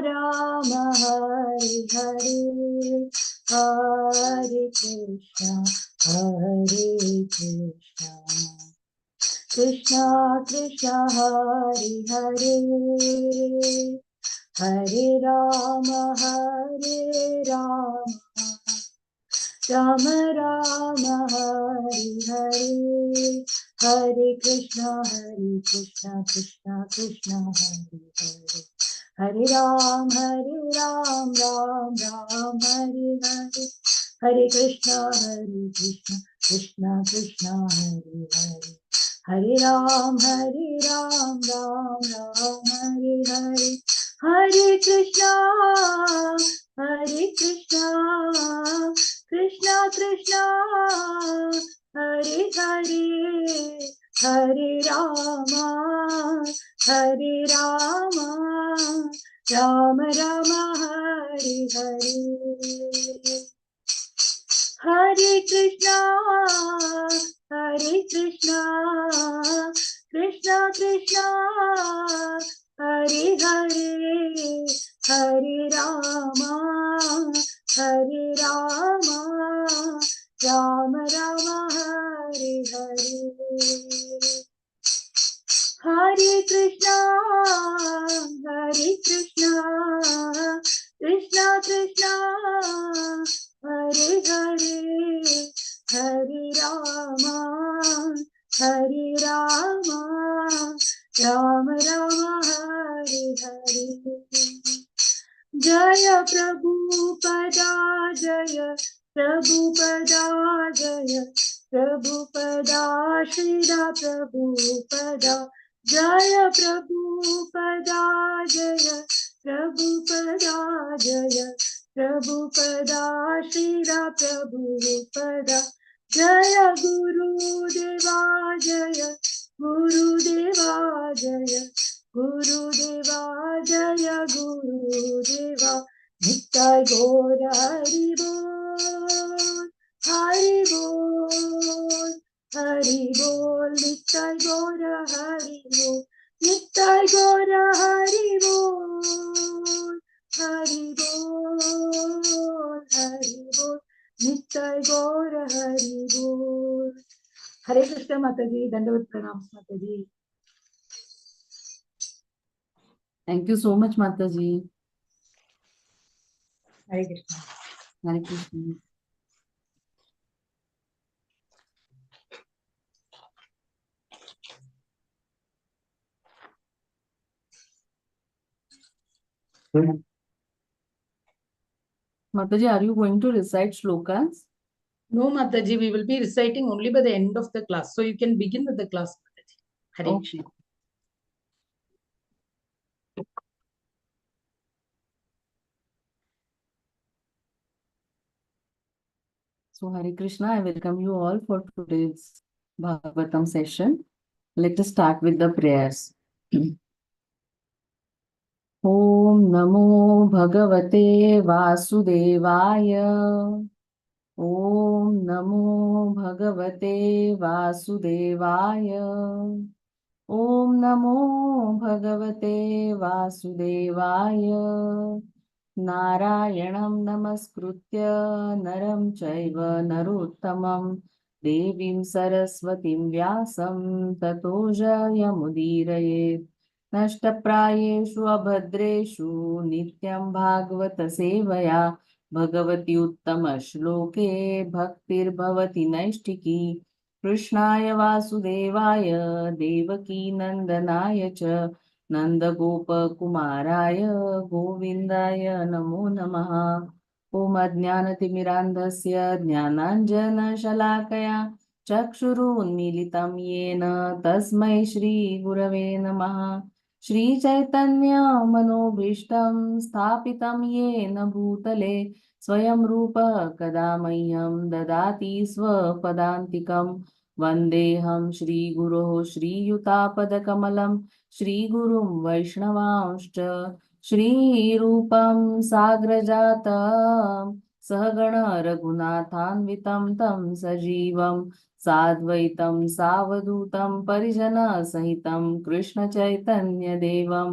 राम हरे हरे, हरे कृष्णा कृष्णा कृष्णा हरे हरे, हरे राम राम राम हरे हरे, हरे कृष्णा कृष्णा कृष्णा हरे हरे, हरे राम राम राम हरे हरे, हरे कृष्णा कृष्णा कृष्णा हरे हरे, हरे राम राम राम हरे हरे, हरे कृष्णा कृष्णा कृष्णा हरे हरे, हरे राम राम राम हरे हरे, हरे कृष्णा कृष्णा कृष्णा हरे हरे, हरे राम राम राम हरे हरे, हरे कृष्णा कृष्णा कृष्णा हरे हरे, हरे राम राम राम हरे हरे, जय प्रभुपदा जय प्रभुपदा, जय प्रभुपदा श्रीला प्रभुपदा, जय प्रभुपदा जय प्रभुपदा, जय प्रभुपदा श्रीला प्रभुपदा, जय गुरुदेवा जय गुरुदेवा, जय गुरुदेवा जय गुरुदेवा, नित्य गौर हरि बोल, हरि बोल, हरि बोल, नित्य गौर हरि बोल, नित्य गौर हरि बोल, हरि बोल, हरि बोल, नित्य गौर हरि बोल। हरे कृष्ण माता जी, दंडवत प्रणाम माता जी। Thank you so much, Mataji. Hare Krishna. Hare Krishna. Mataji, are you going to recite shlokas? No, Mataji, we will be reciting only by the end of the class. So you can begin with the class, Mataji. Hare Krishna. So, Hare Krishna, I welcome you all for today's Bhagavatam session. Let us start with the prayers. Om Namo Bhagavate Vasudevaya. Om Namo Bhagavate Vasudevaya. Om Namo Bhagavate Vasudevaya. Narayanam Namaskritya Naram Chaiva Narottamam Devim Saraswatim Vyasam Tato Jayamudiraye Nashtaprayeshu Abhadreshu Nityam Bhagavata Sevaya Bhagavati Uttama Shloke Bhaktir Bhavati Naishtiki Krishnaya Vasudevaya Devaki Nandanaaya Cha नन्दगोपकुमाराय गोविन्दाय नमो नमः। ॐ अज्ञानतिमिरान्धस्य ज्ञानाञ्जनशलाकया चक्षुरुन्मीलितं येन तस्मै श्रीगुरवे नमः। श्रीचैतन्यमनोभीष्टं स्थापितं येन भूतले स्वयं रूपः कदा मह्यं ददाति स्वपदान्तिकं। वन्देऽहं श्रीगुरोः श्रीयुतापदकमलं श्रीगुरुं वैष्णवांश्च श्रीरूपं साग्रजातं सहगण रघुनाथान्वितं तं सजीवं साद्वैतं सावधूतं परिजनसहितं कृष्णचैतन्यदेवं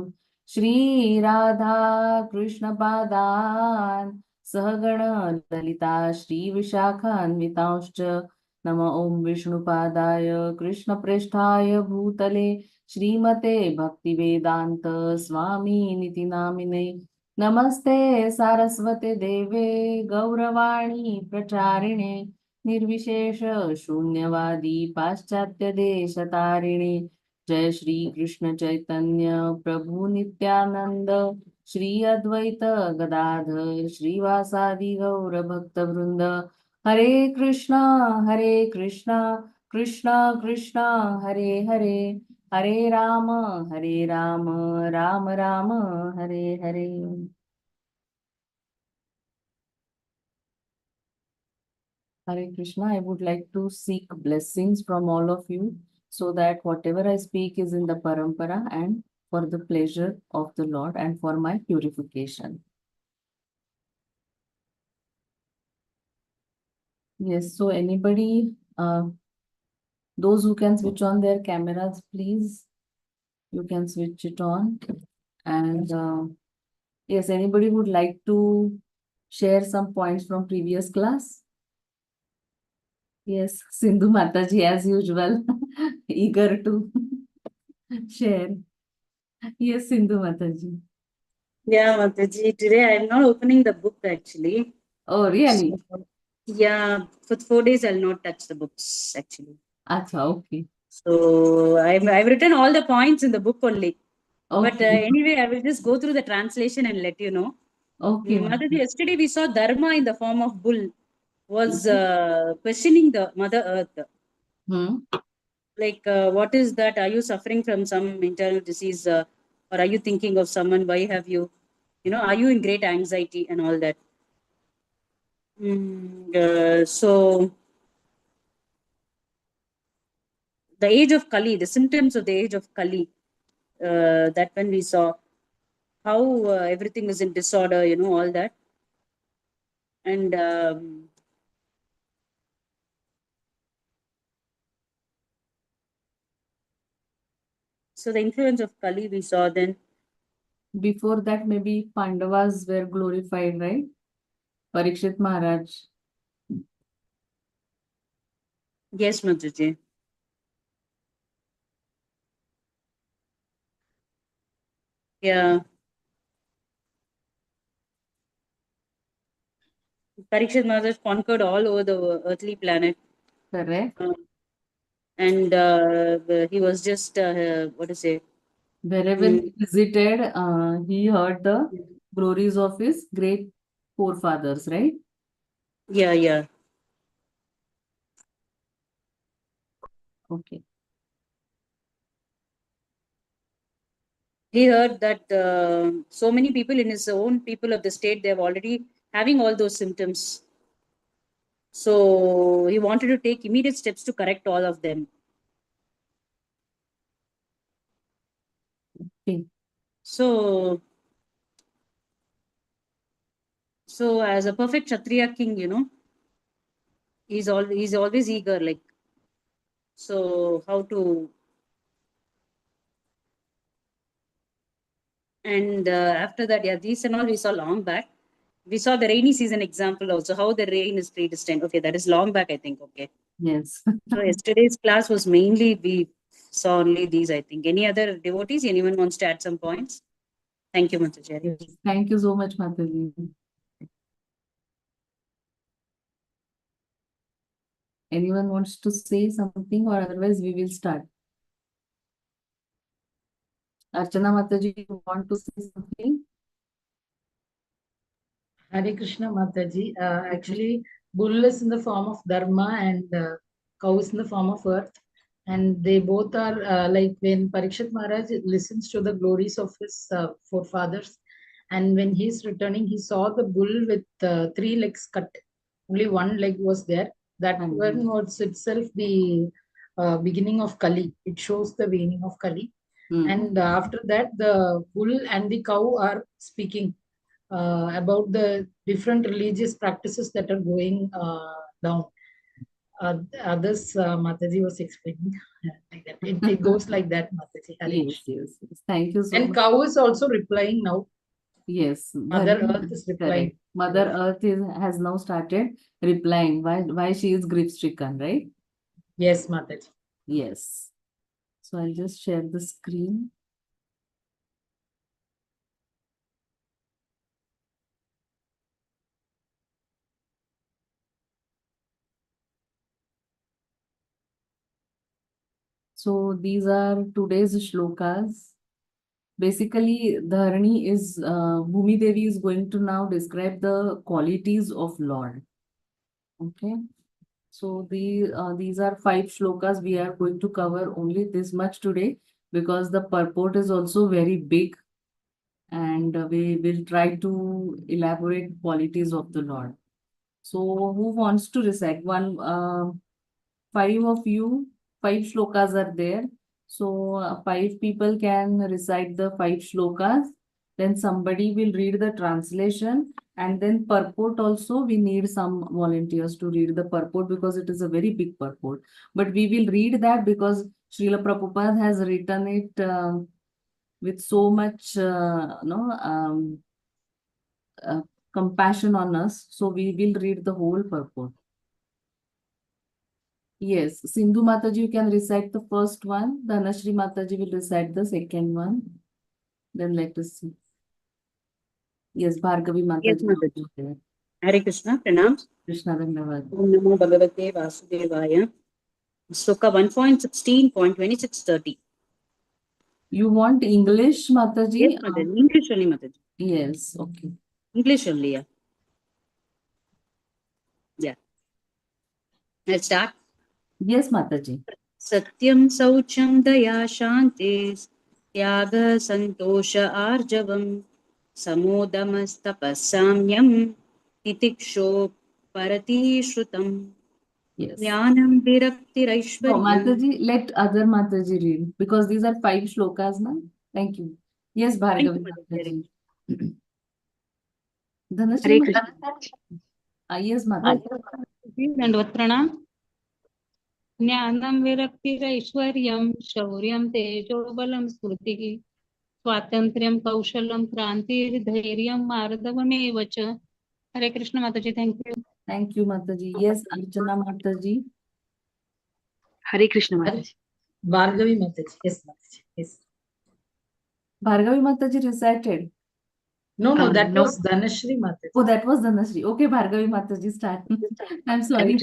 Shri Radha Krishna Padan Sahagana Lalita Shri Vishakhanvitamscha Nama Om Vishnu Padaya Krishna Presthaya Bhutale Shrimate Bhakti Vedanta Swami Niti Namine Namaste Saraswate Deve Gauravani Pracharine Nirvishesha Shunyavadi Paschatya Deshatariणे जय श्री कृष्ण चैतन्य प्रभु नित्यानंद श्री अद्वैत गदाधर श्रीवासादि गौर भक्त वृंद हरे Krishna Krishna Krishna Hare Hare Hare Ram Ram Ram Hare Hare Hare Krishna, I would like to seek blessings from all of you so that whatever I speak is in the parampara and for the pleasure of the Lord and for my purification. Yes, so anybody, those who can switch on their cameras, please, you can switch it on. And yes, anybody would like to share some points from previous class? Yes, Sindhu Mataji as usual, eager to share. Yes, Sindhu Mataji. Yeah, Mataji, today I'm not opening the book actually. Oh, really? So, yeah, for 4 days I'll not touch the books actually. Acha, okay. So I've written all the points in the book only. But Okay. anyway, I will just go through the translation and let you know. Okay. Mataji, yesterday we saw Dharma in the form of bull was questioning the Mother Earth. Like, what is that? Are you suffering from some internal disease? Or are you thinking of someone? Why have you, are you in great anxiety and all that? So, the age of Kali, the symptoms of the age of Kali, that when we saw how everything is in disorder, all that. And so the influence of Kali we saw then. Before that, maybe Pandavas were glorified, right? Parikshit Maharaj. Yes, Mataji. Yeah. Parikshit Maharaj conquered all over the earthly planet. Correct. And he was just, what to say? Wherever he visited, he heard the glories of his great forefathers, right? Yeah, yeah. Okay. He heard that so many people in his own people of the state, they're already having all those symptoms. So he wanted to take immediate steps to correct all of them. Okay. So as a perfect Kshatriya king, he's always eager, like, so how to. And after that, yeah, these and all we saw long back. We saw the rainy season example also, how the rain is predestined. Okay, that is long back, I think. Okay. Yes. So yesterday's class was mainly, we saw only these, I think. Any other devotees? Anyone wants to add some points? Thank you, Mataji. Yes. Thank you so much, Mataji. Anyone wants to say something, or otherwise we will start? Archana Mataji, you want to say something? Hare Krishna Mataji. Actually, bull is in the form of dharma and cow is in the form of earth. And they both are like when Parikshit Maharaj listens to the glories of his forefathers. And when he's returning, he saw the bull with 3 legs cut. Only one leg was there. That one was itself the beginning of Kali. It shows the waning of Kali. And after that, the bull and the cow are speaking about the different religious practices that are going down. Others, Mataji was explaining like that. It goes like that, Mataji. Hare Yes, Krishna. yes, yes. Thank you so And much. cow is also replying now. Yes, Mother Dharma Earth is is replying. correct. Mother Earth has now started replying why she is grief stricken, right? Yes, Mataji. Yes. So I'll just share the screen. So these are today's shlokas. Basically, Dharani is Bhumi Devi is going to now describe the qualities of Lord. Okay. So these are 5 shlokas. We are going to cover only this much today because the purport is also very big, and we will try to elaborate qualities of the Lord. So who wants to recite one? 5 of you, 5 shlokas are there. So 5 people can recite the 5 shlokas. Then somebody will read the translation, and then purport also. We need some volunteers to read the purport because it is a very big purport. But we will read that because Srila Prabhupada has written it with so much uh, compassion on us. So we will read the whole purport. Yes, Sindhu Mataji, you can recite the first one. Dhanashri Mataji will recite the second one. Then let us see. Yes, Bhargavi Yes, Mataji. Mataji. also there. Hare Krishna, pranam. Krishna Dhanavad. Om Namo Bhagavate Vasudevaya. Sloka 1.16.26:30. You want English, Mataji? Yes, Mataji. English only, Mataji. Yes, okay. English only, yeah. Yeah. Let's start. Yes, Mataji. Satyam Saucham Daya Shanti Tyaga Santosha Arjavam Samodamastapasamyam Titiksho Parati Shrutam Yes. Jnanam No, Viraktirashvaryam. Mataji, let other Mataji read because these are 5 shlokas, na? Thank you. Yes, Thank Bhargavi you, Mataji. Mataji. Dhanashri Hare Mataji. Krishna. Yes, Mataji. दंडवत प्रणाम. ज्ञानं विरक्तिरैश्वर्यं शौर्यं तेजोबलं स्मृतिः स्वातंत्र्यं कौशलं क्रांतिर्धैर्यं मार्दवमेव च. हरे कृष्ण माताजी. Thank you. Thank you, Mataji. Yes, Archana Mataji. Hare Krishna Mataji. Bhargavi Mataji. Yes, Mataji. Yes. Bhargavi Mataji recited. No, that No. was Dhanashri Mataji. Oh, that was Dhanashri. Okay, Bhargavi Mataji, start. I'm sorry.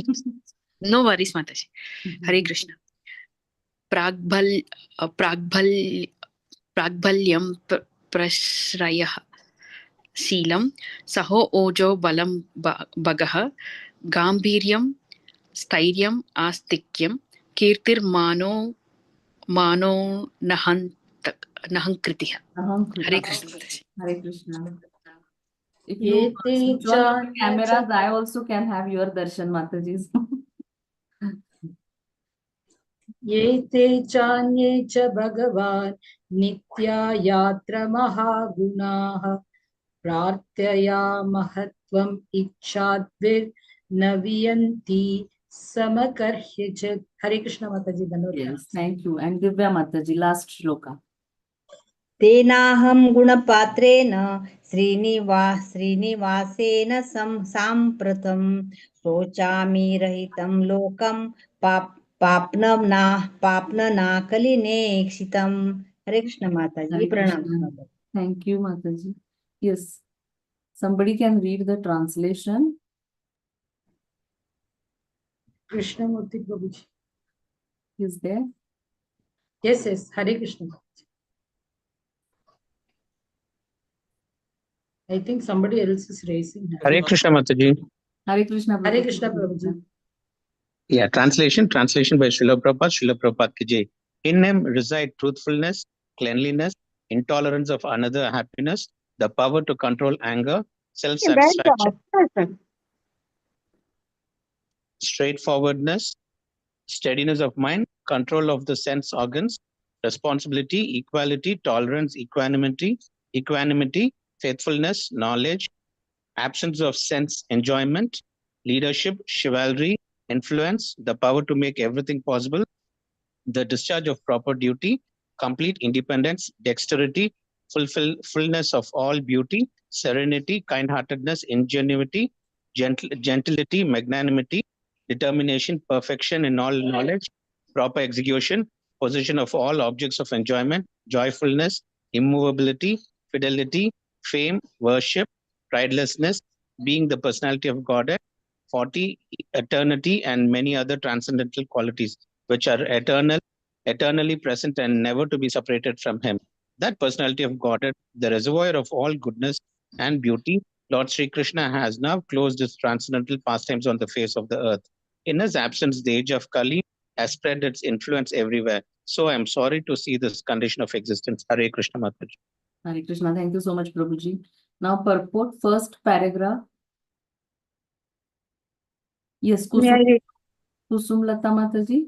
No worries, Mataji. Hare Krishna. प्राग्भल्यं प्रश्रयः शीलं सहो ओजो बलं भगः गाम्भीर्यं स्थैर्यम् आस्तिक्यं कीर्तिर्मानो नहङ्कृतिः. Hare Krishna Mataji. Hare Krishna. If you switch on your cameras, I also can have your darshan, Mataji. ये ते चान्ये च भगवान् नित्या यात्र महागुणाः प्रार्थया महत्त्वम् इच्छाद्भिर्न वियन्ति समकर्ह्य च. हरे कृष्ण माताजी. Yes, thank you. And Divya Mataji, last shloka. तेनाहं गुणपात्रेण श्रीनिवासेन साम्प्रतं शोचामि रहितं लोकं पाप्नना कलिनेक्षितं. हरे कृष्ण माताजी. Hare प्रणाम. Krishna. Thank you, Mataji. Yes. Somebody can read the translation. Krishnamurti Prabhuji. Is there? Yes, yes. Hare Krishna. I think somebody else is raising hand. Hare Krishna Mataji. Hare Krishna. Hare Krishna Prabhuji. Yeah, translation by Srila Prabhupada ki jai. In him reside truthfulness, cleanliness, intolerance of another happiness, the power to control anger, self-satisfaction, straightforwardness, steadiness of mind, control of the sense organs, responsibility, equality, tolerance, equanimity, faithfulness, knowledge, absence of sense enjoyment, leadership, chivalry, influence, the power to make everything possible, the discharge of proper duty, complete independence, dexterity, fullness of all beauty, serenity, kind-heartedness, ingenuity, gentility, magnanimity, determination, perfection in all knowledge, proper execution, possession of all objects of enjoyment, joyfulness, immovability, fidelity, fame, worship, pridelessness, being the personality of Godhead, 40, eternity, and many other transcendental qualities which are eternal, eternally present, and never to be separated from Him. That personality of Godhead, the reservoir of all goodness and beauty, Lord Sri Krishna has now closed his transcendental pastimes on the face of the earth. In his absence, the age of Kali has spread its influence everywhere. So I am sorry to see this condition of existence. Hare Krishna Mataji. Hare Krishna. Thank you so much, Prabhuji. Now, purport, first paragraph. Yes, Kusum Lata Mataji.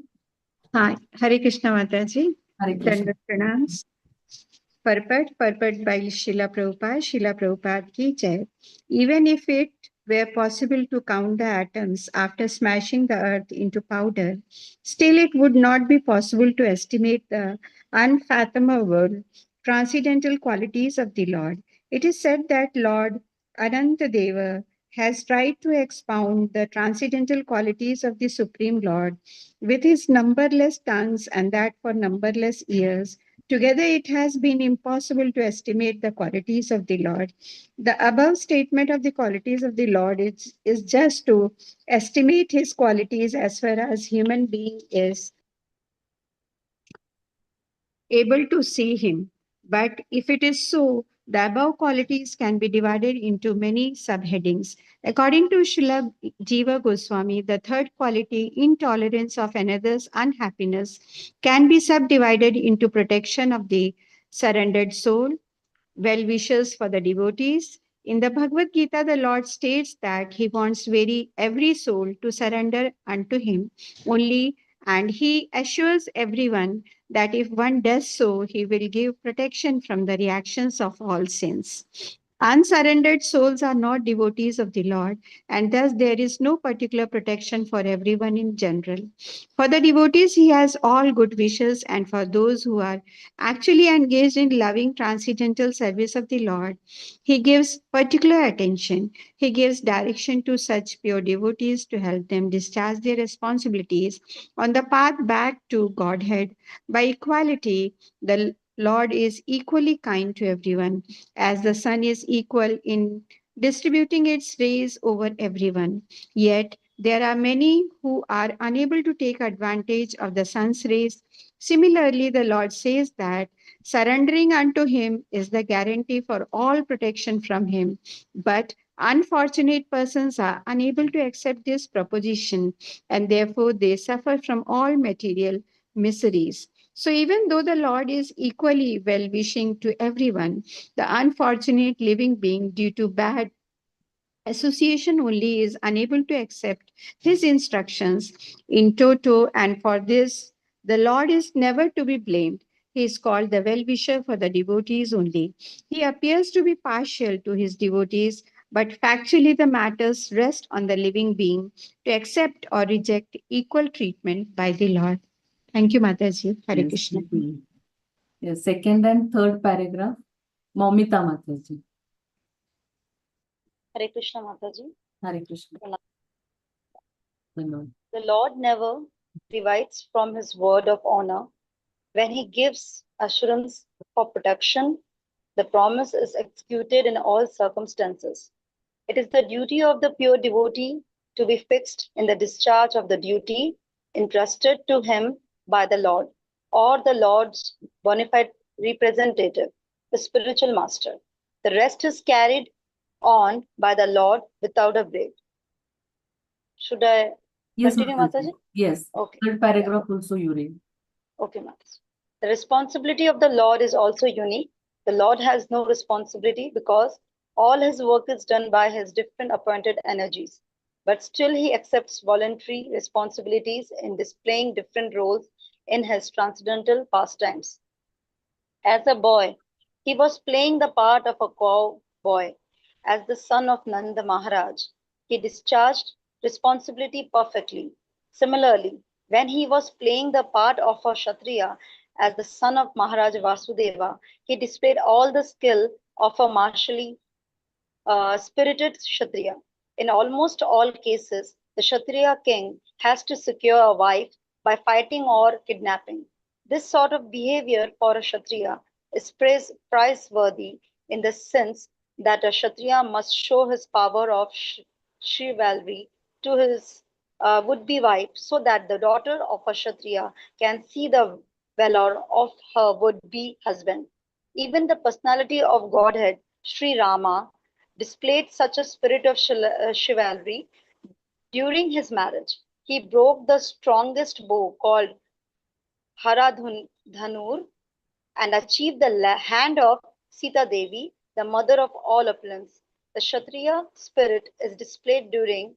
Hi, Hare Krishna Mataji. Hare Krishna. Pranams. Purport by Srila Prabhupada ki jai. Even if it were possible to count the atoms after smashing the earth into powder, still it would not be possible to estimate the unfathomable transcendental qualities of the Lord. It is said that Lord Anantadeva has tried to expound the transcendental qualities of the Supreme Lord with his numberless tongues, and that for numberless years. Together, it has been impossible to estimate the qualities of the Lord. The above statement of the qualities of the Lord is just to estimate his qualities as far as human being is able to see him. But if it is so, the above qualities can be divided into many subheadings. According to Srila Jiva Goswami, the third quality, intolerance of another's unhappiness, can be subdivided into protection of the surrendered soul, well wishes for the devotees. In the Bhagavad Gita, the Lord states that he wants every soul to surrender unto him only, and he assures everyone that if one does so, he will give protection from the reactions of all sins. Unsurrendered souls are not devotees of the Lord, and thus there is no particular protection for everyone in general. For the devotees, he has all good wishes, and for those who are actually engaged in loving transcendental service of the Lord, he gives particular attention. He gives direction to such pure devotees to help them discharge their responsibilities on the path back to Godhead. By equality, the Lord is equally kind to everyone, as the sun is equal in distributing its rays over everyone. Yet, there are many who are unable to take advantage of the sun's rays. Similarly, the Lord says that surrendering unto him is the guarantee for all protection from him. But unfortunate persons are unable to accept this proposition, and therefore they suffer from all material miseries. So even though the Lord is equally well-wishing to everyone, the unfortunate living being, due to bad association only, is unable to accept his instructions in toto, and for this the Lord is never to be blamed. He is called the well-wisher for the devotees only. He appears to be partial to his devotees, but factually the matters rest on the living being to accept or reject equal treatment by the Lord. Thank you, Mataji. Hare Yes, Krishna. yes, second and third paragraph. Momita Mataji. Hare Krishna Mataji. Hare Krishna. The Lord never divides from his word of honor. When he gives assurance for protection, the promise is executed in all circumstances. It is the duty of the pure devotee to be fixed in the discharge of the duty entrusted to him by the Lord, or the Lord's bona fide representative, the spiritual master. The rest is carried on by the Lord without a break. Should I continue, Mataji? Yes. Okay. Third paragraph also you read. Okay, Mataji. The responsibility of the Lord is also unique. The Lord has no responsibility because all his work is done by his different appointed energies. But still he accepts voluntary responsibilities in displaying different roles in his transcendental pastimes. As a boy, he was playing the part of a cowboy. As the son of Nanda Maharaj, he discharged responsibility perfectly. Similarly, when he was playing the part of a Kshatriya as the son of Maharaja Vasudeva, he displayed all the skill of a martially spirited Kshatriya. In almost all cases, the Kshatriya king has to secure a wife by fighting or kidnapping. This sort of behavior for a Kshatriya is praiseworthy in the sense that a Kshatriya must show his power of chivalry to his would-be wife so that the daughter of a Kshatriya can see the valor of her would-be husband. Even the personality of Godhead, Sri Rama, displayed such a spirit of chivalry during his marriage. He broke the strongest bow called Haradhanur and achieved the hand of Sita Devi, the mother of all opulence. The Kshatriya spirit is displayed during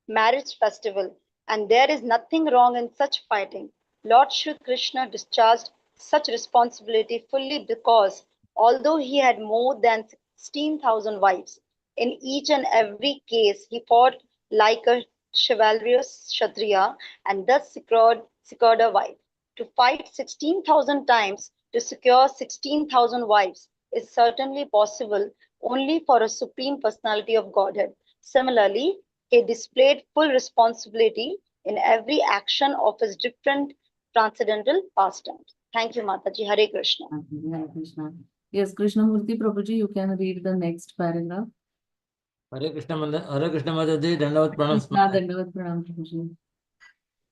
marriage festival, and there is nothing wrong in such fighting. Lord Shri Krishna discharged such responsibility fully because although he had more than 16,000 wives, in each and every case he fought like a chivalrous Kshatriya and thus secured a wife. To fight 16,000 times to secure 16,000 wives is certainly possible only for a supreme personality of Godhead. Similarly, he displayed full responsibility in every action of his different transcendental pastimes. Thank you, Mataji. Hare Krishna. Hare Krishna. Yes, Krishnamurti Prabhuji, you can read the next paragraph. Hare Krishna Mataji, Dandavat Pranam. Krishna, Dandavat Pranam Prabhuji.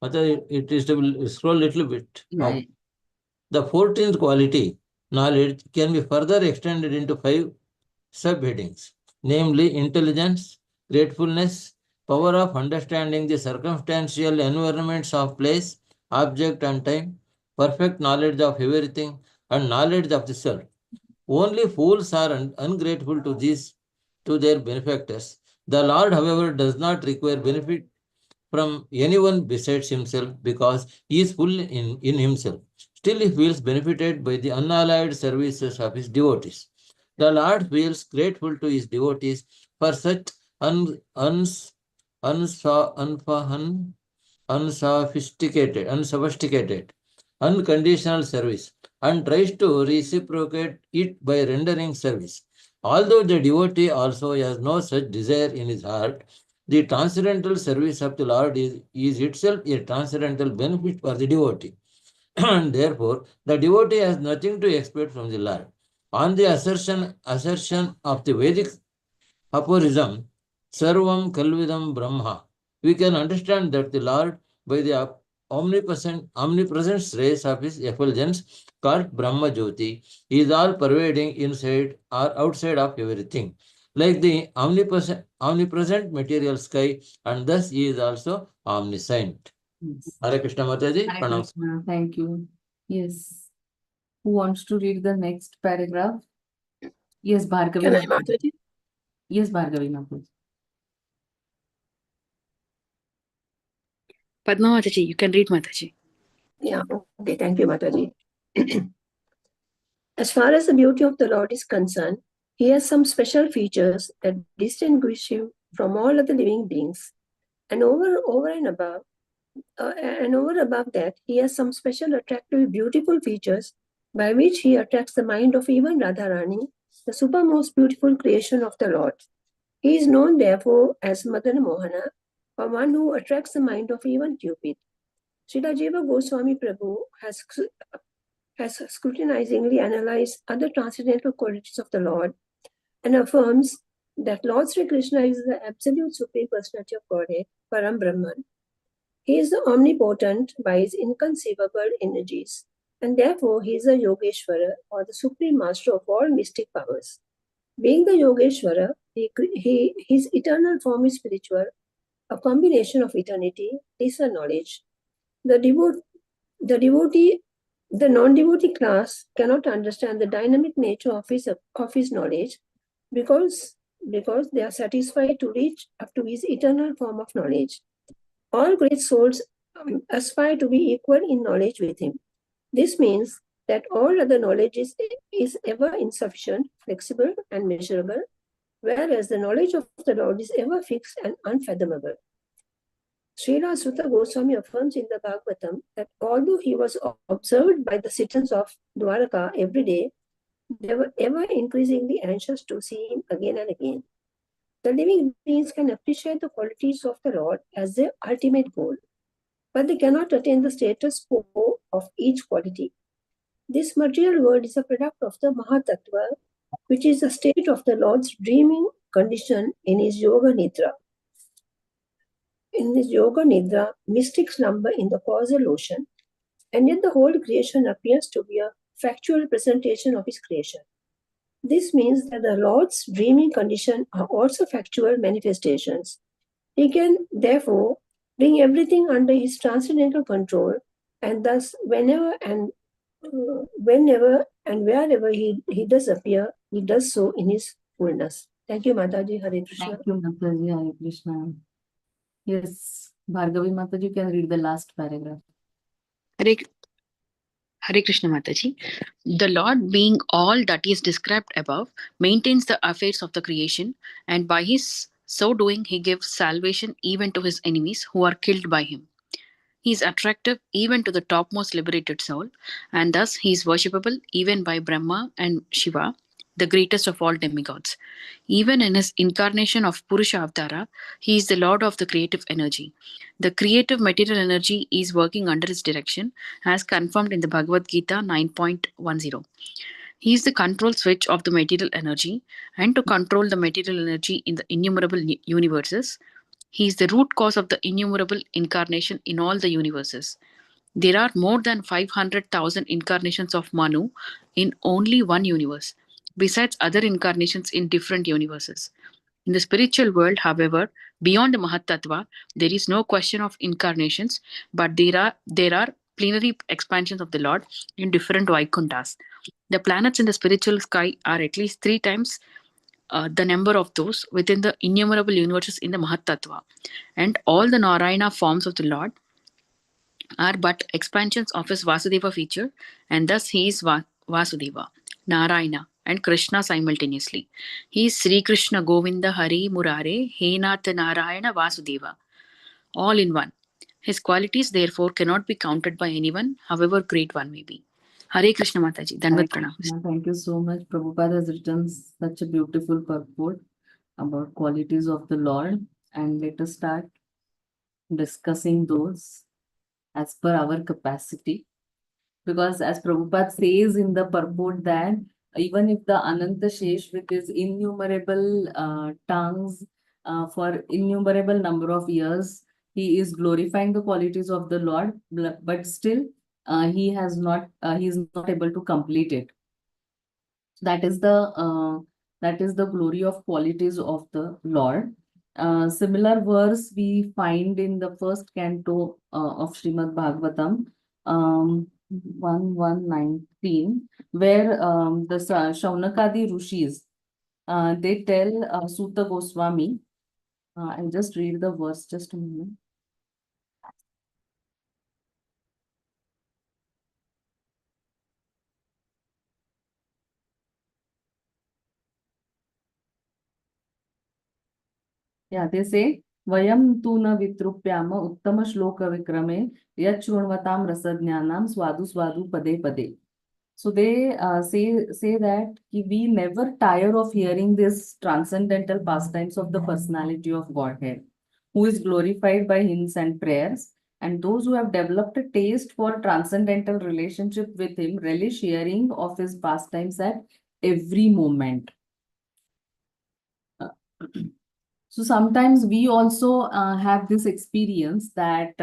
Mataji, it is to scroll little bit. Yeah. The 14th quality, knowledge, can be further extended into 5 subheadings, namely intelligence, gratefulness, power of understanding the circumstantial environments of place, object and time, perfect knowledge of everything, and knowledge of the self. Only fools are ungrateful to their benefactors. The Lord, however, does not require benefit from anyone besides himself because he is full in himself. Still, he feels benefited by the unalloyed services of his devotees. The Lord feels grateful to his devotees for such unsophisticated, unconditional service and tries to reciprocate it by rendering service. Although the devotee also has no such desire in his heart, the transcendental service of the Lord is itself a transcendental benefit for the devotee. And therefore, the devotee has nothing to expect from the Lord. On the assertion of the Vedic aphorism, Sarvam Kalvidam Brahma, we can understand that the Lord, by the omnipresent rays of his effulgence, called Brahma Jyoti, is all pervading inside or outside of everything, like the omnipresent material sky, and thus he is also omniscient. Yes. Hare Krishna Mataji. Hare Krishna. Thank you. Yes. Who wants to read the next paragraph? Yes, Bhargavi. Can I, Mataji? Yes, Bhargavi Mataji. Padma Mataji, you can read Mataji. Yeah, okay, thank you, Mataji. As far as the beauty of the Lord is concerned, he has some special features that distinguish him from all other living beings. And over and above that, he has some special attractive, beautiful features by which he attracts the mind of even Radharani, the supermost beautiful creation of the Lord. He is known, therefore, as Madan Mohana, or one who attracts the mind of even Cupid. Srila Jiva Goswami Prabhu has scrutinizingly analyzed other transcendental qualities of the Lord and affirms that Lord Sri Krishna is the absolute supreme personality of Godhead, Param Brahman. He is omnipotent by his inconceivable energies, and therefore he is a Yogeshwara, or the supreme master of all mystic powers. Being the Yogeshwara, his eternal form is spiritual, a combination of eternity, is a knowledge. The non-devotee class cannot understand the dynamic nature of his knowledge because they are satisfied to reach up to his eternal form of knowledge. All great souls aspire to be equal in knowledge with him. This means that all other knowledge is ever insufficient, flexible, and measurable, whereas the knowledge of the Lord is ever fixed and unfathomable. Srila Sutta Goswami affirms in the Bhagavatam that although he was observed by the citizens of Dwaraka every day, they were ever increasingly anxious to see him again and again. The living beings can appreciate the qualities of the Lord as their ultimate goal, but they cannot attain the status quo of each quality. This material world is a product of the Mahatattva, which is the state of the Lord's dreaming condition in his Yoga Nidra. In this Yoga Nidra, mystics slumber in the causal ocean, and yet the whole creation appears to be a factual presentation of his creation. This means that the Lord's dreaming condition are also factual manifestations. He can therefore bring everything under his transcendental control, and thus whenever and wherever he does appear, he does so in his fullness. Thank you, Mataji. Hare Krishna. Thank you, Mataji. Hare Krishna. Yes, Bhargavi Mataji, you can read the last paragraph. Hare, Hare Krishna Mataji. The Lord, being all that is described above, maintains the affairs of the creation, and by his so doing, he gives salvation even to his enemies who are killed by him. He is attractive even to the topmost liberated soul, and thus he is worshipable even by Brahma and Shiva, the greatest of all demigods. Even in his incarnation of Purusha Avatara, he is the Lord of the creative energy. The creative material energy is working under his direction, as confirmed in the Bhagavad Gita 9.10. He is the control switch of the material energy, and to control the material energy in the innumerable universes, he is the root cause of the innumerable incarnation in all the universes. There are more than 500,000 incarnations of Manu in only one universe, besides other incarnations in different universes. In the spiritual world, however, beyond the Mahatattva, there is no question of incarnations, but there are plenary expansions of the Lord in different Vaikunthas. The planets in the spiritual sky are at least 3 times the number of those within the innumerable universes in the Mahatattva. And all the Narayana forms of the Lord are but expansions of his Vasudeva feature, and thus he is Vasudeva, Narayana, and Krishna simultaneously. He is Sri Krishna Govinda Hari Murare, Henatha Narayana Vasudeva, all in one. His qualities, therefore, cannot be counted by anyone, however great one may be. Hare Krishna Mataji, Hare Dandavat Pranam. Krishna. Thank you so much. Prabhupada has written such a beautiful purport about qualities of the Lord, and let us start discussing those as per our capacity. Because as Prabhupada says in the purport that even if the Ananta Shesh with his innumerable tongues for innumerable number of years, he is glorifying the qualities of the Lord, but still he is not able to complete it. That is the glory of qualities of the Lord. Similar verse we find in the first canto of Srimad Bhagavatam, 1:19, where the Shaunakadi Rishis they tell Sutta Goswami. I'll just read the verse, just a moment. Yeah, they say, Vayam tu na vitrupyama uttama shloka vikrame yat shunvatam rasadnyanam swadu swadu pade pade. So they say that we never tire of hearing this transcendental pastimes of the personality of Godhead, who is glorified by hymns and prayers, and those who have developed a taste for transcendental relationship with him relish hearing of his pastimes at every moment. So sometimes we also have this experience that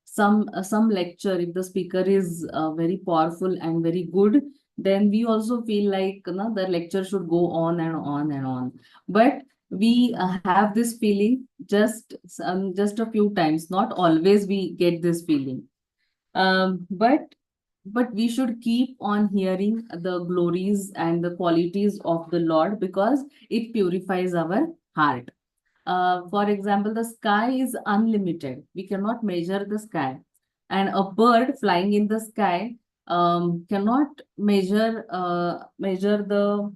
some lecture, if the speaker is very powerful and very good, then we also feel like the lecture should go on and on and on. But we have this feeling just a few times. Not always we get this feeling. But we should keep on hearing the glories and the qualities of the Lord, because it purifies our heart. For example, the sky is unlimited. We cannot measure the sky. And a bird flying in the sky cannot measure the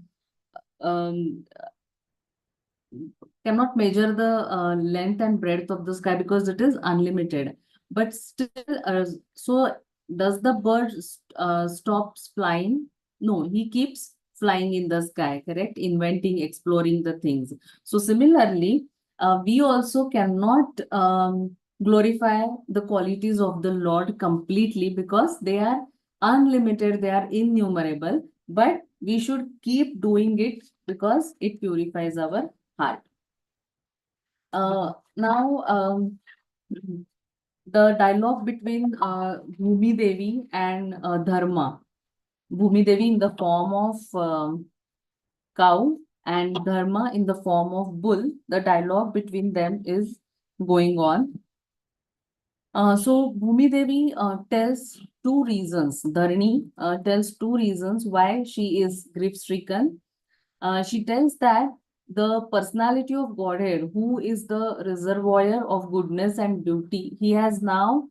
cannot measure the length and breadth of the sky because it is unlimited. But still, so does the bird stops flying? No, he keeps flying in the sky, correct? Inventing, exploring the things. So similarly, we also cannot glorify the qualities of the Lord completely because they are unlimited, they are innumerable, but we should keep doing it because it purifies our heart. Now, the dialogue between Bhumi Devi and Dharma. Bhumi Devi in the form of cow and Dharma in the form of bull. The dialogue between them is going on. So Bhumi Devi tells two reasons. Dharani tells two reasons why she is grief-stricken. She tells that the personality of Godhead, who is the reservoir of goodness and beauty, he has now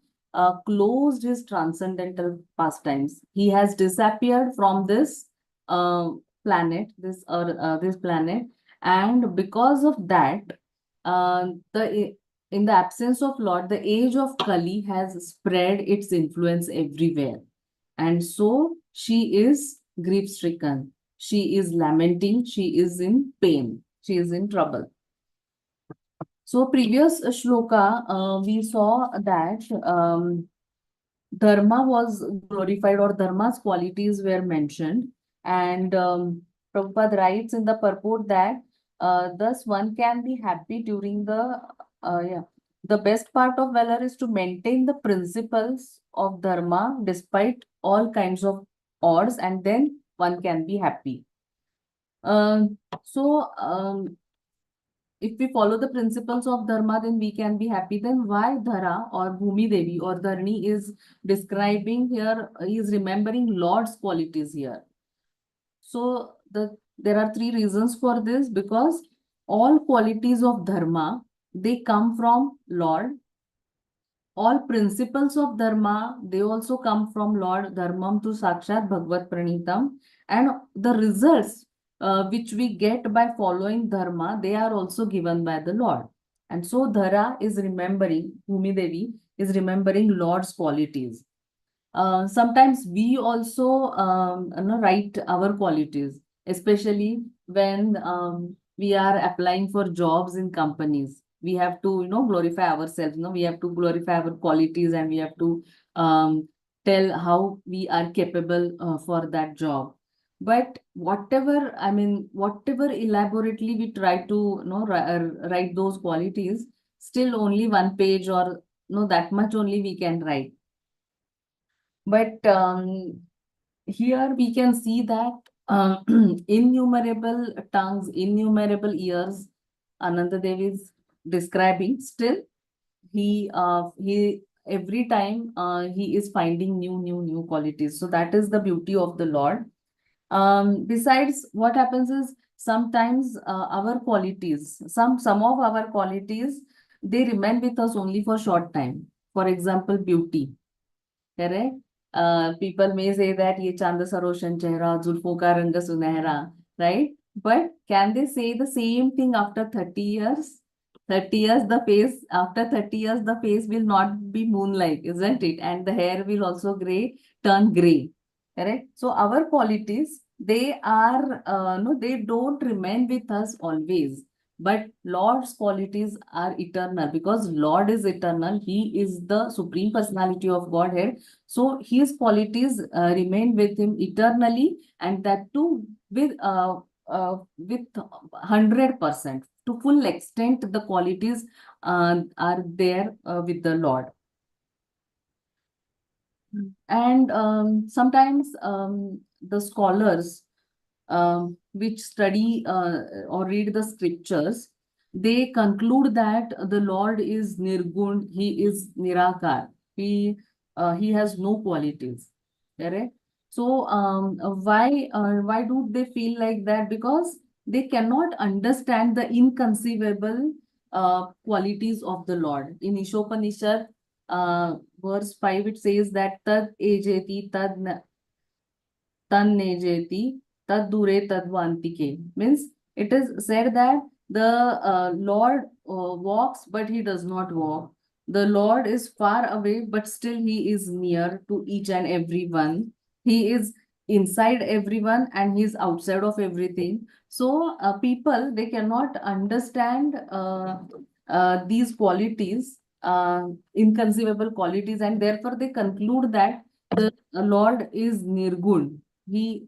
closed his transcendental pastimes. He has disappeared from this planet, this planet, and because of that, in the absence of Lord, the age of Kali has spread its influence everywhere, and so she is grief-stricken. She is lamenting, she is in pain, she is in trouble. So previous shloka, we saw that Dharma was glorified or Dharma's qualities were mentioned. And Prabhupada writes in the purport that thus one can be happy during the best part of valor is to maintain the principles of Dharma despite all kinds of odds, and then one can be happy. If we follow the principles of Dharma, then we can be happy. Then why Dhara or Bhumi Devi or Dharani is describing here, is remembering Lord's qualities here. So there are three reasons for this, because all qualities of Dharma, they come from Lord. All principles of Dharma, they also come from Lord. Dharmam tu sakshat bhagavat pranitam. And the results which we get by following Dharma, they are also given by the Lord. And so Dhara is remembering, Bhumi Devi is remembering Lord's qualities. Sometimes we also write our qualities, especially when we are applying for jobs in companies. We have to, glorify ourselves. We have to glorify our qualities, and we have to tell how we are capable for that job. But whatever elaborately we try to, write those qualities, still only one page or that much only we can write. But here we can see that innumerable tongues, innumerable ears, Anandadev is describing. Still, he every time he is finding new qualities. So that is the beauty of the Lord. Besides, what happens is sometimes our qualities, some of our qualities, they remain with us only for short time. For example, beauty. Correct? People may say that ye chand saroshan chehra, zulfon ka rang sunehra, right? But can they say the same thing after 30 years? 30 years, after 30 years, the face will not be moon-like, isn't it? And the hair will also turn gray. Correct? So our qualities, they are, they don't remain with us always. But Lord's qualities are eternal, because Lord is eternal. He is the Supreme Personality of Godhead. So his qualities remain with him eternally, and that too with 100%. To full extent, the qualities are there with the Lord. And sometimes the scholars which study or read the scriptures, they conclude that the Lord is Nirgun, he is Nirakar, he has no qualities. Correct? So why do they feel like that? Because they cannot understand the inconceivable qualities of the Lord. In Ishopanishad, verse 5, it says that tad ejeti tad tan nejeti tad dure tadvantike. Means it is said that The Lord walks, but he does not walk. The Lord is far away, but still he is near to each and every one. He is inside everyone and he is outside of everything. So people, they cannot understand these qualities, inconceivable qualities, and therefore they conclude that the Lord is nirgun. He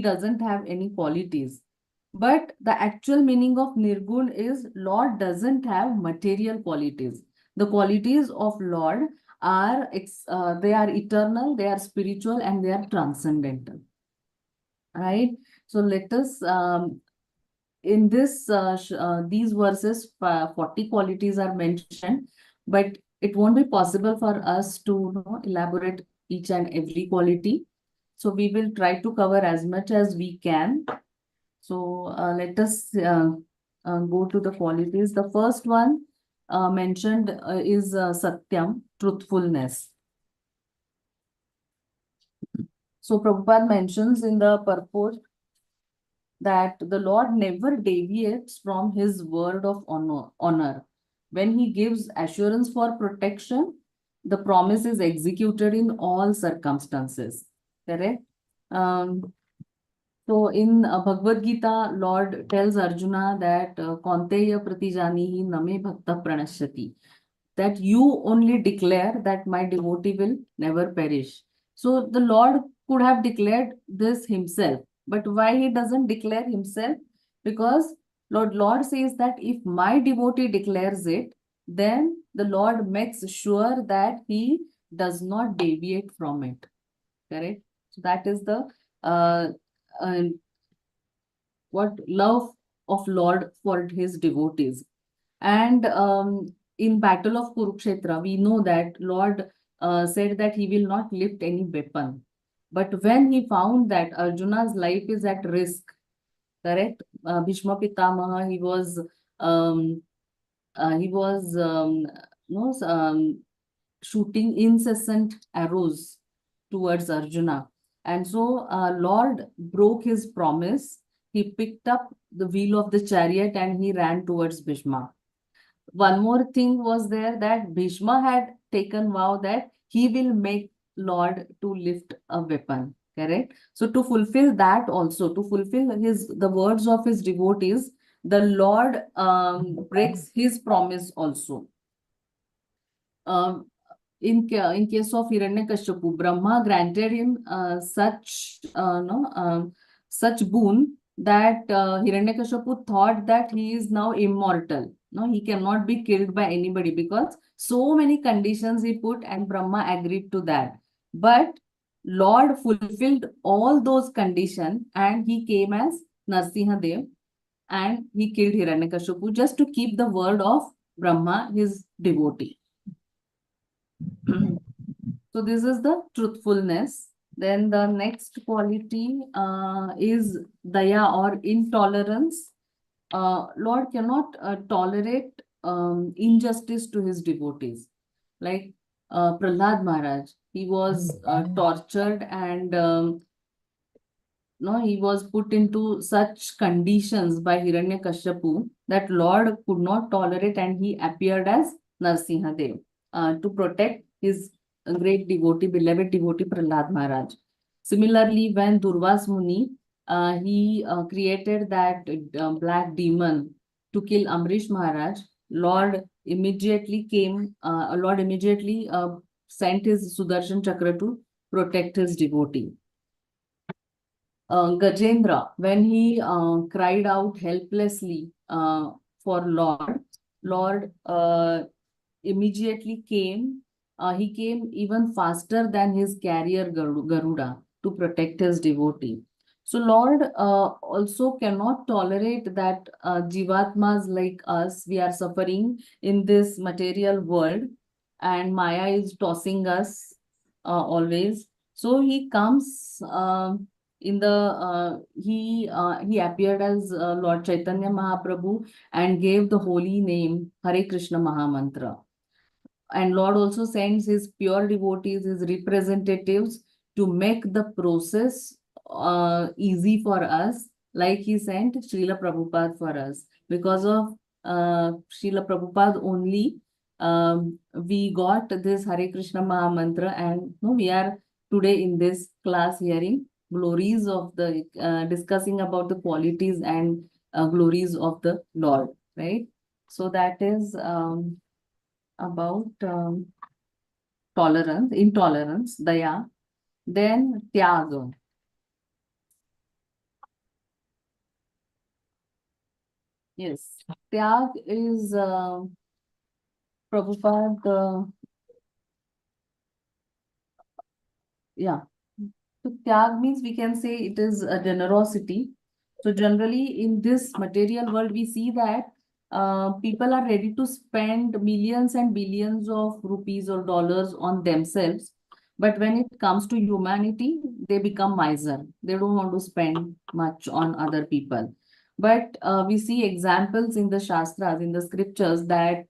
doesn't have any qualities. But the actual meaning of nirgun is Lord doesn't have material qualities. The qualities of Lord are they are eternal, they are spiritual, and they are transcendental. Right? So let us in this these verses 40 qualities are mentioned, but it won't be possible for us to elaborate each and every quality. So we will try to cover as much as we can. So let us go to the qualities. The first one mentioned is Satyam, truthfulness. So Prabhupada mentions in the purport that the Lord never deviates from his word of honor. When he gives assurance for protection, the promise is executed in all circumstances. Correct? So in Bhagavad Gita, Lord tells Arjuna that Kaunteya pratijanihi name bhakta pranashyati, that you only declare that my devotee will never perish. So the Lord could have declared this himself, but why he doesn't declare himself? Because Lord says that if my devotee declares it, then the Lord makes sure that he does not deviate from it. Correct? So that is the what love of Lord for his devotees. And in Battle of Kurukshetra, we know that Lord said that he will not lift any weapon. But when he found that Arjuna's life is at risk, correct? Bhishma Pitamaha, he was shooting incessant arrows towards Arjuna. And so Lord broke his promise. He picked up the wheel of the chariot and he ran towards Bhishma. One more thing was there that Bhishma had taken vow that he will make Lord to lift a weapon. Correct? So to fulfill that also, to fulfill the words of his devotees, the Lord breaks his promise also. In case of Hiranyakashipu, Brahma granted him such boon that Hiranyakashipu thought that he is now immortal. No, he cannot be killed by anybody because so many conditions he put and Brahma agreed to that. But Lord fulfilled all those conditions and he came as Narsimha Dev and he killed Hiranyakashipu just to keep the word of Brahma, his devotee. So this is the truthfulness. Then the next quality is daya or intolerance. Lord cannot tolerate injustice to his devotees. Like Prahlad Maharaj, he was tortured and he was put into such conditions by Hiranyakashipu that Lord could not tolerate and he appeared as Narsimha Dev to protect his great devotee, beloved devotee Prahlad Maharaj. Similarly, when Durvas Muni, he created that black demon to kill Amrish Maharaj, Lord immediately sent his Sudarshan Chakra to protect his devotee. Gajendra, when he cried out helplessly for Lord immediately came. He came even faster than his carrier Garuda to protect his devotee. So Lord also cannot tolerate that Jivatmas like us, we are suffering in this material world and Maya is tossing us always. So he comes he appeared as Lord Chaitanya Mahaprabhu and gave the holy name Hare Krishna Mahamantra. And Lord also sends his pure devotees, his representatives, to make the process easy for us like he sent Srila Prabhupada for us. Because of Srila Prabhupada only, we got this Hare Krishna Maha Mantra, and we are today in this class hearing glories of the, discussing about the qualities and glories of the Lord, right? So that is about tolerance, intolerance, daya. Then tyaga. Yes, tyag is Prabhupada. Yeah. So tyag means we can say it is a generosity. So generally in this material world, we see that people are ready to spend millions and billions of rupees or dollars on themselves. But when it comes to humanity, they become miser. They don't want to spend much on other people. But we see examples in the Shastras, in the scriptures, that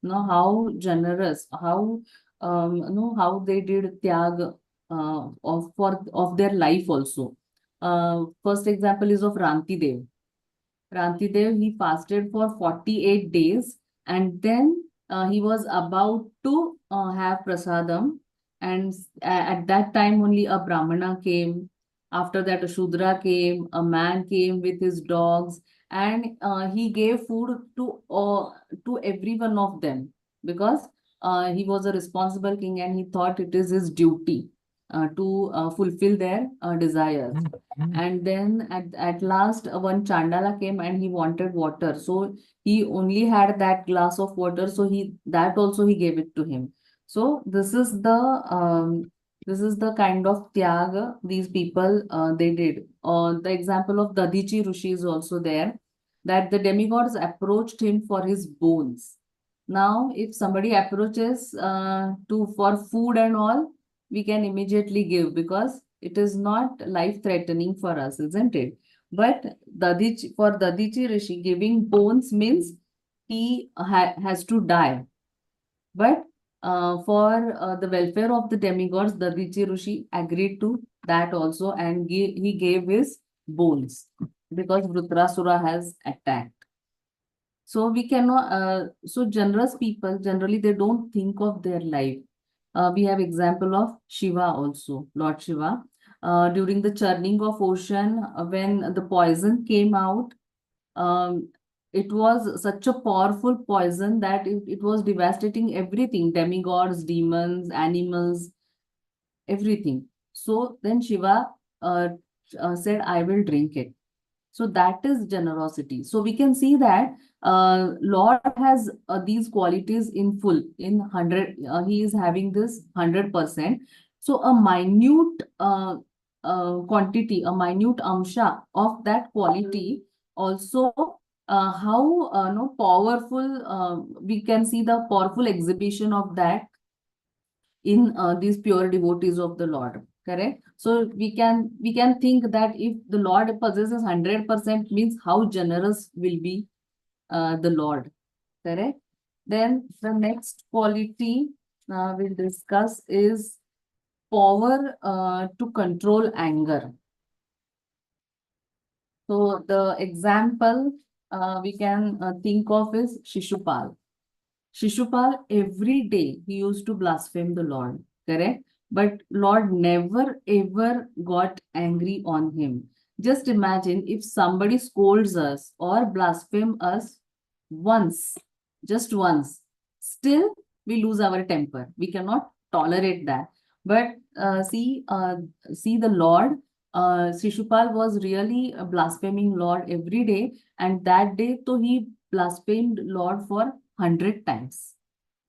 how generous, how how they did tyag of their life also. First example is of Rantidev. Rantidev, he fasted for 48 days, and then he was about to have prasadam, and at that time only a Brahmana came. After that, a Shudra came, a man came with his dogs, and he gave food to every one of them, because he was a responsible king and he thought it is his duty to fulfill their desires. And then at last, one Chandala came and he wanted water. So he only had that glass of water. So that also he gave it to him. So this is the kind of tyaga these people they did. The example of Dadichi Rishi is also there, that the demigods approached him for his bones. Now, if somebody approaches for food and all, we can immediately give, because it is not life threatening for us, isn't it? But for Dadichi Rishi, giving bones means he has to die. But for the welfare of the demigods, Dadichi Rishi agreed to that also, and he gave his bones because Vrutrasura has attacked. So we cannot, so generous people, generally they don't think of their life. We have example of Shiva also, Lord Shiva. During the churning of ocean, when the poison came out, it was such a powerful poison that it was devastating everything, demigods, demons, animals, everything. So then Shiva said, I will drink it. So that is generosity. So we can see that Lord has these qualities in full, in 100, he is having this 100%. So a minute quantity, a minute amsha of that quality also, how no powerful, we can see the powerful exhibition of that in these pure devotees of the Lord. Correct? So we can think that if the Lord possesses 100%, means how generous will be the Lord. Correct? Then the next quality we'll discuss is power to control anger. So the example we can think of is Shishupal. Shishupal, every day he used to blaspheme the Lord, correct? But Lord never ever got angry on him. Just imagine if somebody scolds us or blaspheme us once, just once, still we lose our temper. We cannot tolerate that. But see the Lord, Shishupal was really blaspheming Lord every day, and that day, so he blasphemed Lord for 100 times,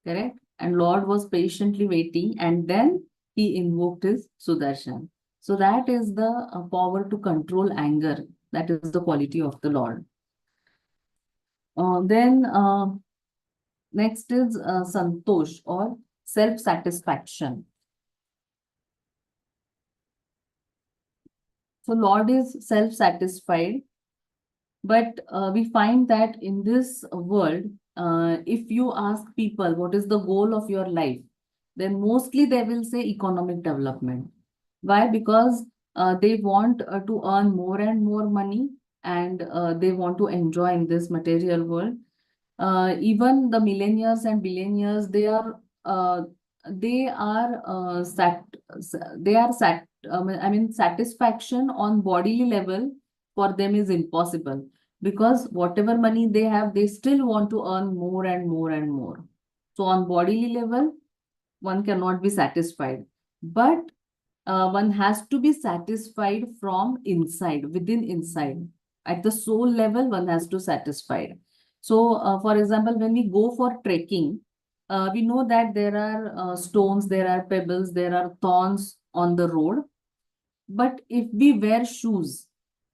correct? And Lord was patiently waiting, and then he invoked his Sudarshan. So that is the power to control anger. That is the quality of the Lord. Then next is Santosh, or self-satisfaction. So Lord is self-satisfied, but we find that in this world, if you ask people what is the goal of your life, then mostly they will say economic development. Why? Because they want to earn more and more money, and they want to enjoy in this material world. Even the millionaires and billionaires, they are satisfaction on bodily level for them is impossible, because whatever money they have, they still want to earn more and more and more. So on bodily level, one cannot be satisfied, but one has to be satisfied from inside, within inside. At the soul level, one has to satisfied. So, for example, when we go for trekking, we know that there are stones, there are pebbles, there are thorns on the road. But if we wear shoes,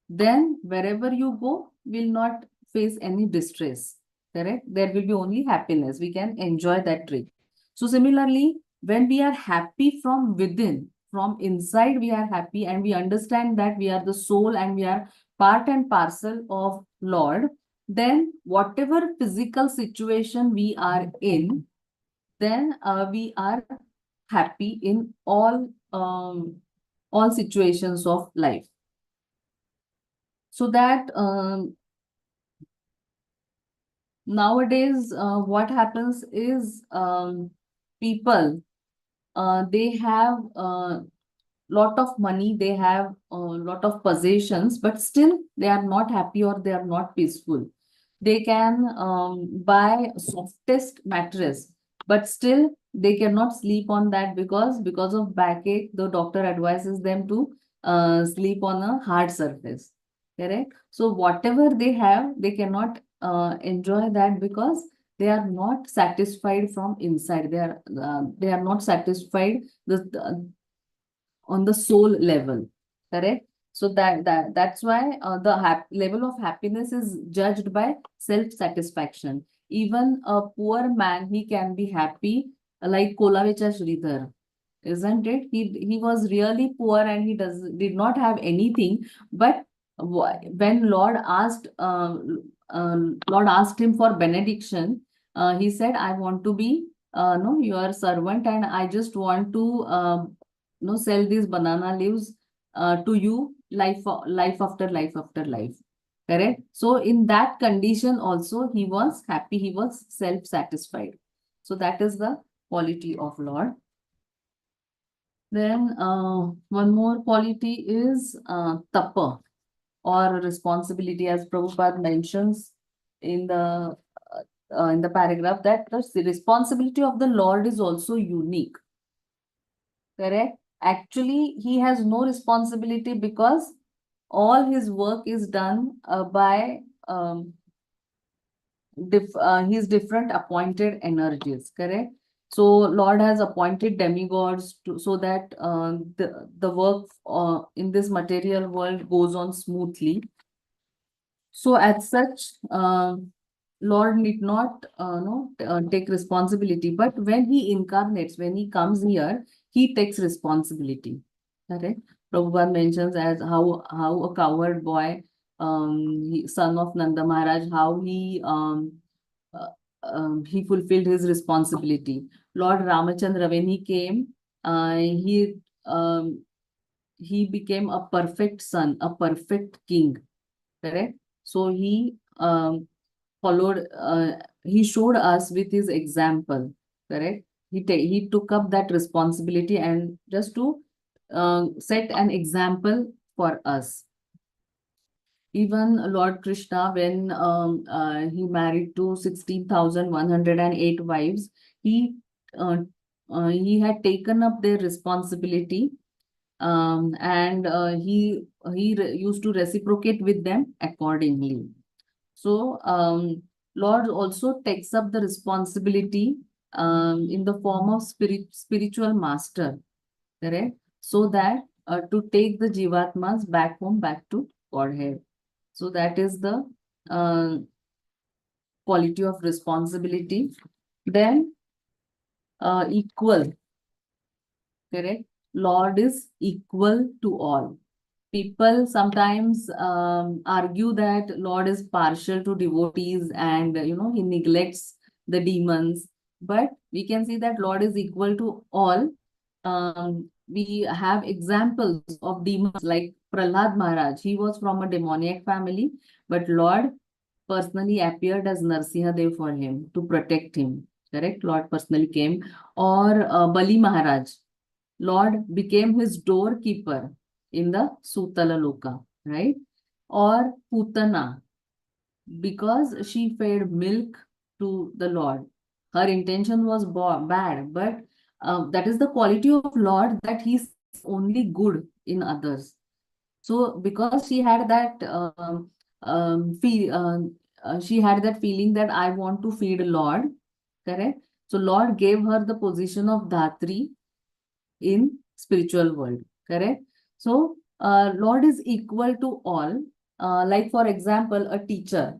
then wherever you go, will not face any distress. Correct? There will be only happiness. We can enjoy that trip. So similarly, when we are happy from within, from inside, we are happy, and we understand that we are the soul and we are part and parcel of Lord, then whatever physical situation we are in, then we are happy in all situations of life. So that nowadays, what happens is, people, they have lot of money, they have a lot of possessions, but still they are not happy or they are not peaceful. They can buy softest mattress, but still they cannot sleep on that, because of backache. The doctor advises them to sleep on a hard surface. Correct? So whatever they have, they cannot enjoy that, because they are not satisfied from inside. They are not satisfied on the soul level. Correct? So that's why the level of happiness is judged by self-satisfaction. Even a poor man, he can be happy, like Kolavecha Sridhar, isn't it? He was really poor and he did not have anything. But when Lord asked him for benediction, he said, "I want to be no your servant, and I just want to sell these banana leaves to you, life after life after life." Correct? So in that condition also, he was happy, he was self-satisfied. So that is the quality of Lord. Then one more quality is tapa, or responsibility, as Prabhupada mentions in the paragraph, that the responsibility of the Lord is also unique. Correct? Actually, he has no responsibility, because all his work is done by his different appointed energies. Correct? So Lord has appointed demigods so that the work in this material world goes on smoothly. So as such, Lord need not take responsibility. But when he incarnates, when he comes here, he takes responsibility. Correct? Prabhupada mentions as how a coward boy, son of Nanda Maharaj, how he fulfilled his responsibility. Lord Ramachandra, when he came, he became a perfect son, a perfect king. Correct? So he followed, he showed us with his example. Correct? He took up that responsibility, and just to set an example for us. Even Lord Krishna, when he married to 16,108 wives, he had taken up their responsibility, and he used to reciprocate with them accordingly. So Lord also takes up the responsibility in the form of spiritual master. Correct? So that to take the jivatmas back home, back to Godhead. So that is the quality of responsibility. Then equal. Correct? Lord is equal to all. People sometimes argue that Lord is partial to devotees, and he neglects the demons. But we can see that Lord is equal to all. We have examples of demons like Prahlad Maharaj, he was from a demoniac family, but Lord personally appeared as Narsihadev for him to protect him. Correct? Lord personally came. Or Bali Maharaj, Lord became his doorkeeper in the Sutala Loka, right? Or Putana, because she fed milk to the Lord. Her intention was bad, but that is the quality of Lord, that he's only good in others. So because she had that she had that feeling that I want to feed Lord, correct? So Lord gave her the position of Dhatri in spiritual world, correct? So Lord is equal to all. Like for example, a teacher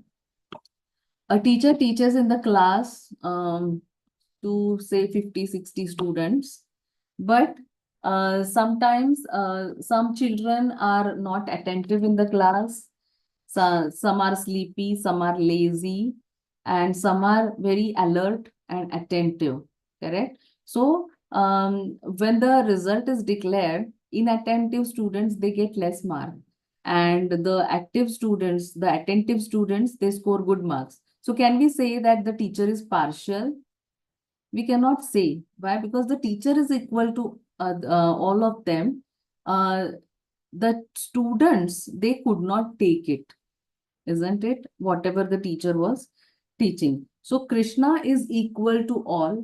teaches in the class to say 50-60 students, but sometimes some children are not attentive in the class. Some are sleepy, some are lazy, and some are very alert and attentive, correct? So when the result is declared, inattentive students, they get less mark, and the active students, the attentive students, they score good marks. So can we say that the teacher is partial? We cannot say. Why? Because the teacher is equal to all of them. The students, they could not take it, isn't it? Whatever the teacher was teaching. So Krishna is equal to all.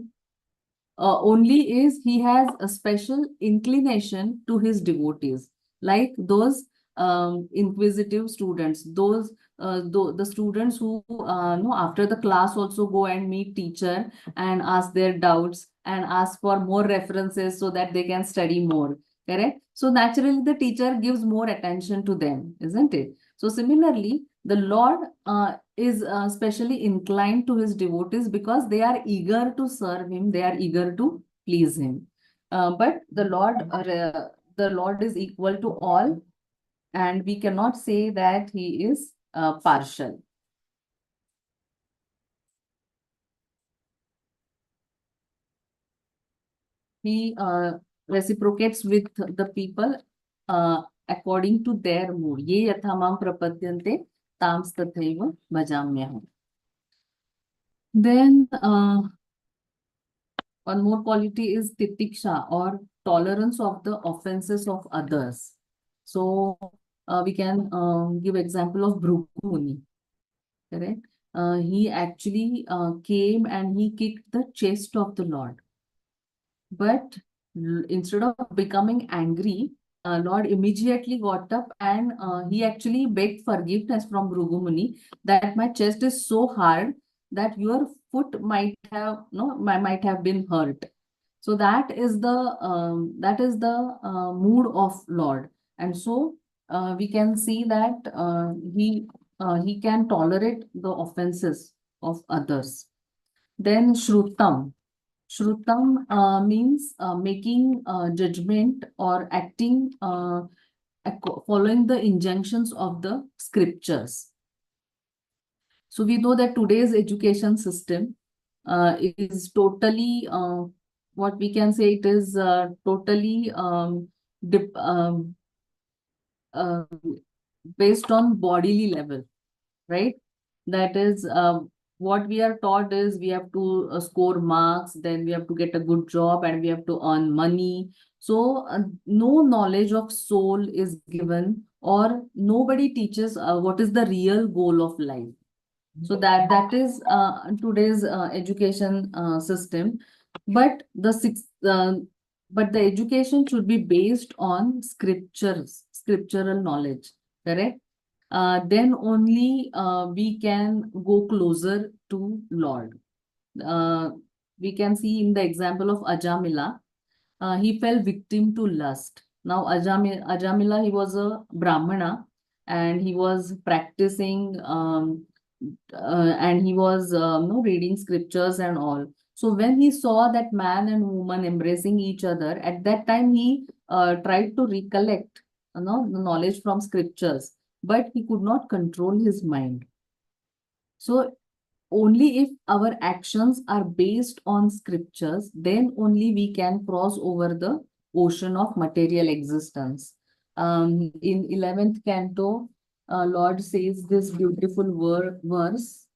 Only is he has a special inclination to his devotees, like those inquisitive students, those the students who no, after the class also go and meet teacher and ask their doubts and ask for more references so that they can study more, correct? So naturally the teacher gives more attention to them, isn't it? So similarly, the Lord is specially inclined to his devotees because they are eager to serve him, they are eager to please him. But the Lord is equal to all, and we cannot say that he is partial. He reciprocates with the people according to their mood. Ye yatha mam prapadyante tams tathaiva bhajamyaham. Then one more quality is titiksha, or tolerance of the offenses of others. So we can give example of Bhrigu Muni, correct? He actually came and he kicked the chest of the Lord. But instead of becoming angry, Lord immediately got up and he actually begged forgiveness from Bhrigu Muni, that my chest is so hard that your foot might have might have been hurt. So that is the mood of Lord, and so we can see that he can tolerate the offenses of others. Then Shrutam. Shrutam means making judgment or acting following the injunctions of the scriptures. So we know that today's education system is totally, what we can say, it is totally based on bodily level, right? That is, what we are taught is we have to score marks, then we have to get a good job, and we have to earn money. So no knowledge of soul is given, or nobody teaches what is the real goal of life. So that is today's education system. But the education should be based on scriptural knowledge, correct? Then only we can go closer to Lord. We can see in the example of Ajamila, he fell victim to lust. Now Ajamila, he was a Brahmana, and he was practicing and he was reading scriptures and all. So when he saw that man and woman embracing each other, at that time he tried to recollect the knowledge from scriptures, but he could not control his mind. So only if our actions are based on scriptures, then only we can cross over the ocean of material existence. In 11th canto, Lord says this beautiful verse.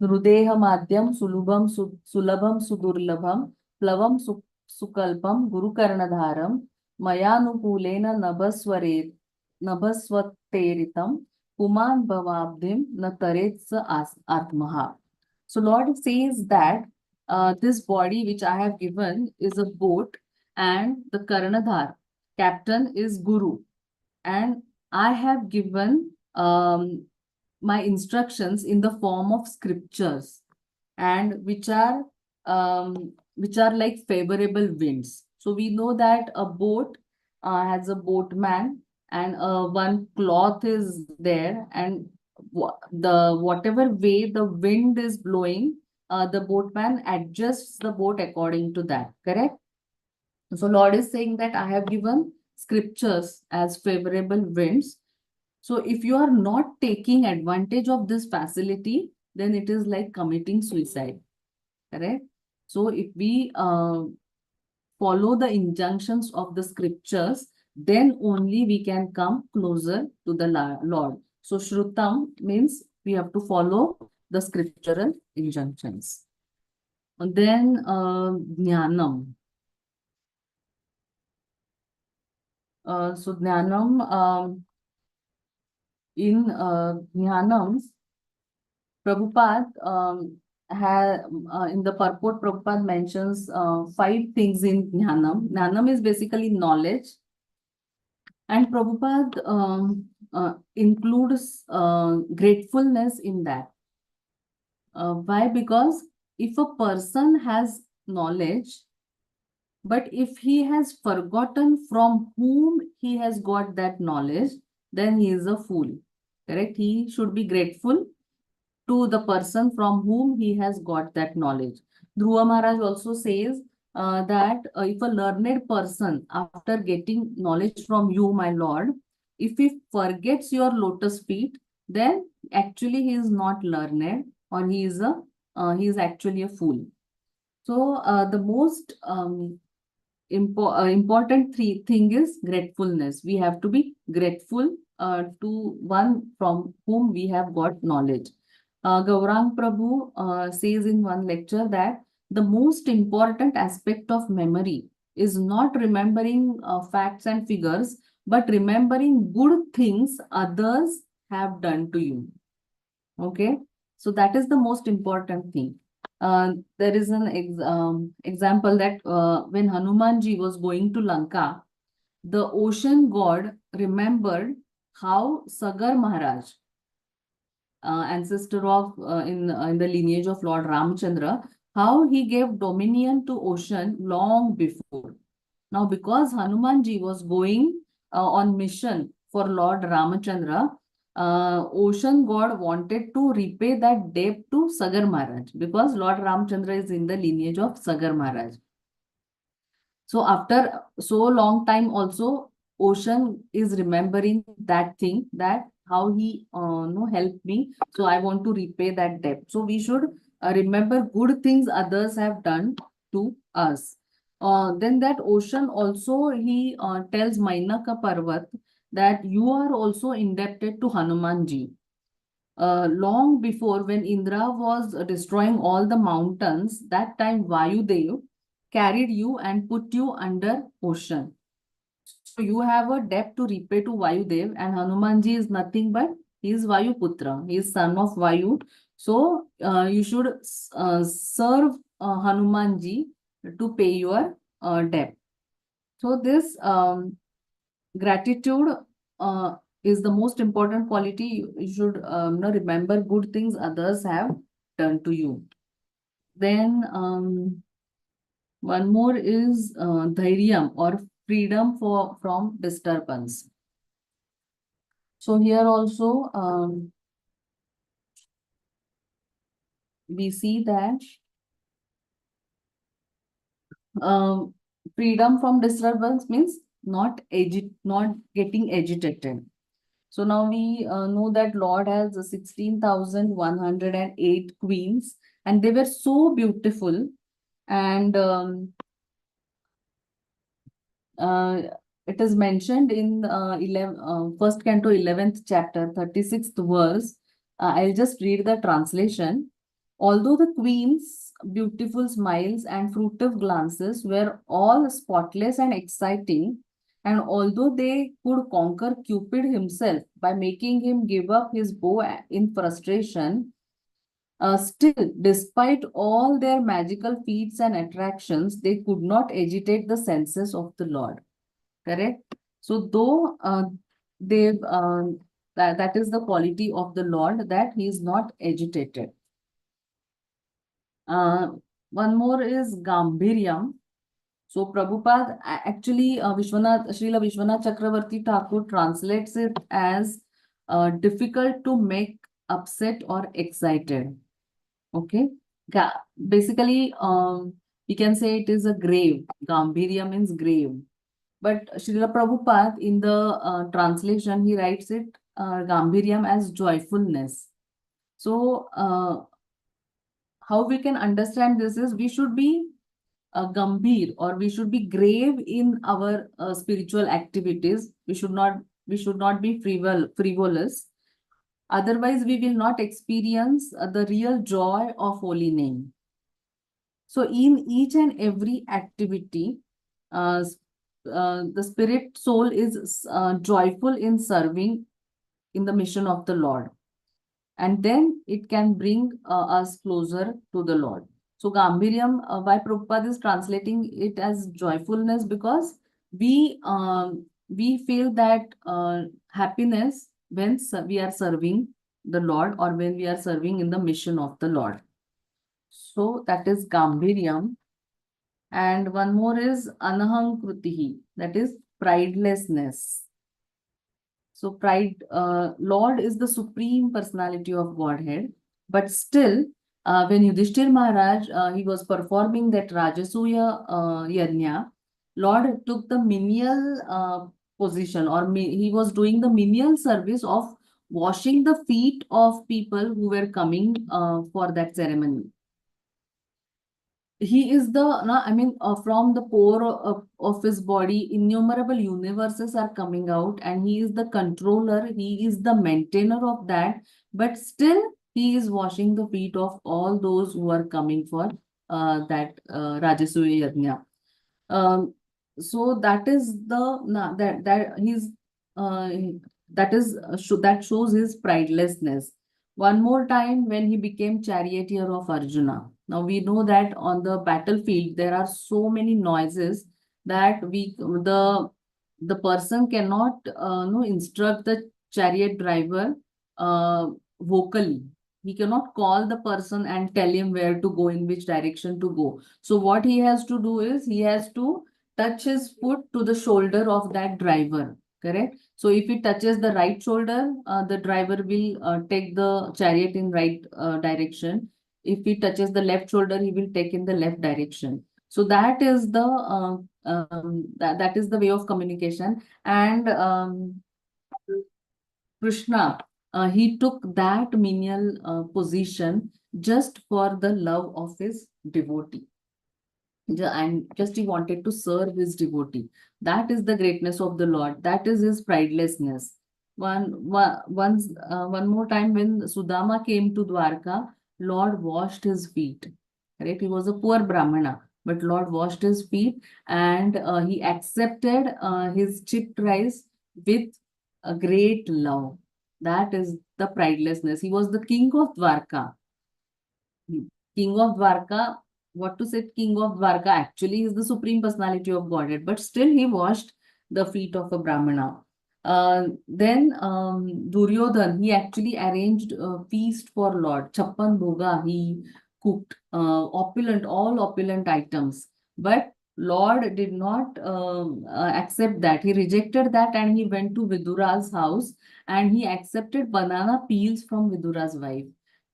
Hrudeha madhyam sulabham sudurlabham plavam sukalpam gurukarnadharam mayanupulena nabhasvateritam puman bhavabdim natarets atmaha. So Lord says that this body which I have given is a boat, and the Karnadhar, captain, is Guru. And I have given my instructions in the form of scriptures, and which are like favorable winds. So we know that a boat has a boatman, and one cloth is there, and whatever way the wind is blowing, the boatman adjusts the boat according to that, correct? So Lord is saying that I have given scriptures as favorable winds. So if you are not taking advantage of this facility, then it is like committing suicide, correct? So if we follow the injunctions of the scriptures, then only we can come closer to the Lord. So Shrutam means we have to follow the scriptural injunctions. And then Jnanam. So Jnanam, in Jnanam, Prabhupada in the purport, Prabhupada mentions 5 things in Jnanam. Jnanam is basically knowledge. And Prabhupada includes gratefulness in that. Why? Because if a person has knowledge, but if he has forgotten from whom he has got that knowledge, then he is a fool. Correct? He should be grateful to the person from whom he has got that knowledge. Dhruva Maharaj also says that if a learned person, after getting knowledge from you, my Lord, if he forgets your lotus feet, then actually he is not learned, or he is actually a fool. So the most important thing is gratefulness. We have to be grateful to one from whom we have got knowledge. Gaurang Prabhu says in one lecture that the most important aspect of memory is not remembering facts and figures, but remembering good things others have done to you. Okay, so that is the most important thing. There is an example that when Hanumanji was going to Lanka, the ocean god remembered how Sagar Maharaj, ancestor of in the lineage of Lord Ramchandra, how he gave dominion to ocean long before. Now, because Hanumanji was going on mission for Lord Ramchandra, ocean god wanted to repay that debt to Sagar Maharaj, because Lord Ramchandra is in the lineage of Sagar Maharaj. So after so long time also, ocean is remembering that thing, that how he helped me. So I want to repay that debt. So we should remember good things others have done to us. Then that ocean also, he tells Mainaka Parvat that you are also indebted to Hanumanji. Long before, when Indra was destroying all the mountains, that time Vayudev carried you and put you under ocean. So you have a debt to repay to Vayudev, and Hanumanji is nothing but he is Vayuputra. He is son of Vayu. So you should serve Hanumanji to pay your debt. So this gratitude is the most important quality. You should remember good things others have done to you. Then one more is dhairyam, or freedom from disturbance. So here also we see that freedom from disturbance means not getting agitated. So now we know that Lord has 16,108 queens, and they were so beautiful. And it is mentioned in 1st Canto 11th chapter 36th verse. I'll just read the translation. Although the queen's beautiful smiles and fruitive glances were all spotless and exciting, and although they could conquer Cupid himself by making him give up his bow in frustration, still, despite all their magical feats and attractions, they could not agitate the senses of the Lord. Correct? So, though that is the quality of the Lord, that he is not agitated. One more is Gambhiryam. So Prabhupada actually Srila Vishwanath Chakravarti Thakur translates it as difficult to make upset or excited. Okay. Basically, we can say it is a grave. Gambhirya means grave. But Srila Prabhupada in the translation, he writes it Gambhiryam as joyfulness. So how we can understand this is we should be gambhir, or we should be grave in our spiritual activities. We should not be frivolous. Otherwise, we will not experience the real joy of holy name. So in each and every activity, the spirit soul is joyful in serving in the mission of the Lord. And then it can bring us closer to the Lord. So Gambhiryam, why Prabhupada is translating it as joyfulness, because we feel that happiness when we are serving the Lord, or when we are serving in the mission of the Lord. So that is Gambhiryam. And one more is Anahankrutihi, that is pridelessness. So pride, Lord is the supreme personality of Godhead, but still, when Yudhishthir Maharaj, he was performing that Rajasuya Yajna, Lord took the menial position, or he was doing the menial service of washing the feet of people who were coming for that ceremony. He is from the pore of his body, innumerable universes are coming out, and he is the controller, he is the maintainer of that, but still he is washing the feet of all those who are coming for that Rajasuya Yajna. So that is that shows his pridelessness. One more time, when he became charioteer of Arjuna. Now we know that on the battlefield there are so many noises that the person cannot instruct the chariot driver vocally. He cannot call the person and tell him where to go, in which direction to go. So what he has to do is he has to touch his foot to the shoulder of that driver. Correct? So if he touches the right shoulder, the driver will take the chariot in right direction. If he touches the left shoulder, he will take in the left direction. So that is the that is the way of communication. And Krishna, he took that menial position just for the love of his devotee. And just he wanted to serve his devotee. That is the greatness of the Lord. That is his pridelessness. One more time, when Sudama came to Dwarka, Lord washed his feet. Right? He was a poor Brahmana, but Lord washed his feet, and he accepted his chipped rice with a great love. That is the pridelessness. He was the king of Dwarka. King of Dwarka. What to say, king of Dwarka actually is the supreme personality of Godhead, but still he washed the feet of a Brahmana. Then Duryodhan, he actually arranged a feast for Lord. Chappan Bhoga, he cooked all opulent items. But Lord did not accept that. He rejected that, and he went to Vidura's house, and he accepted banana peels from Vidura's wife.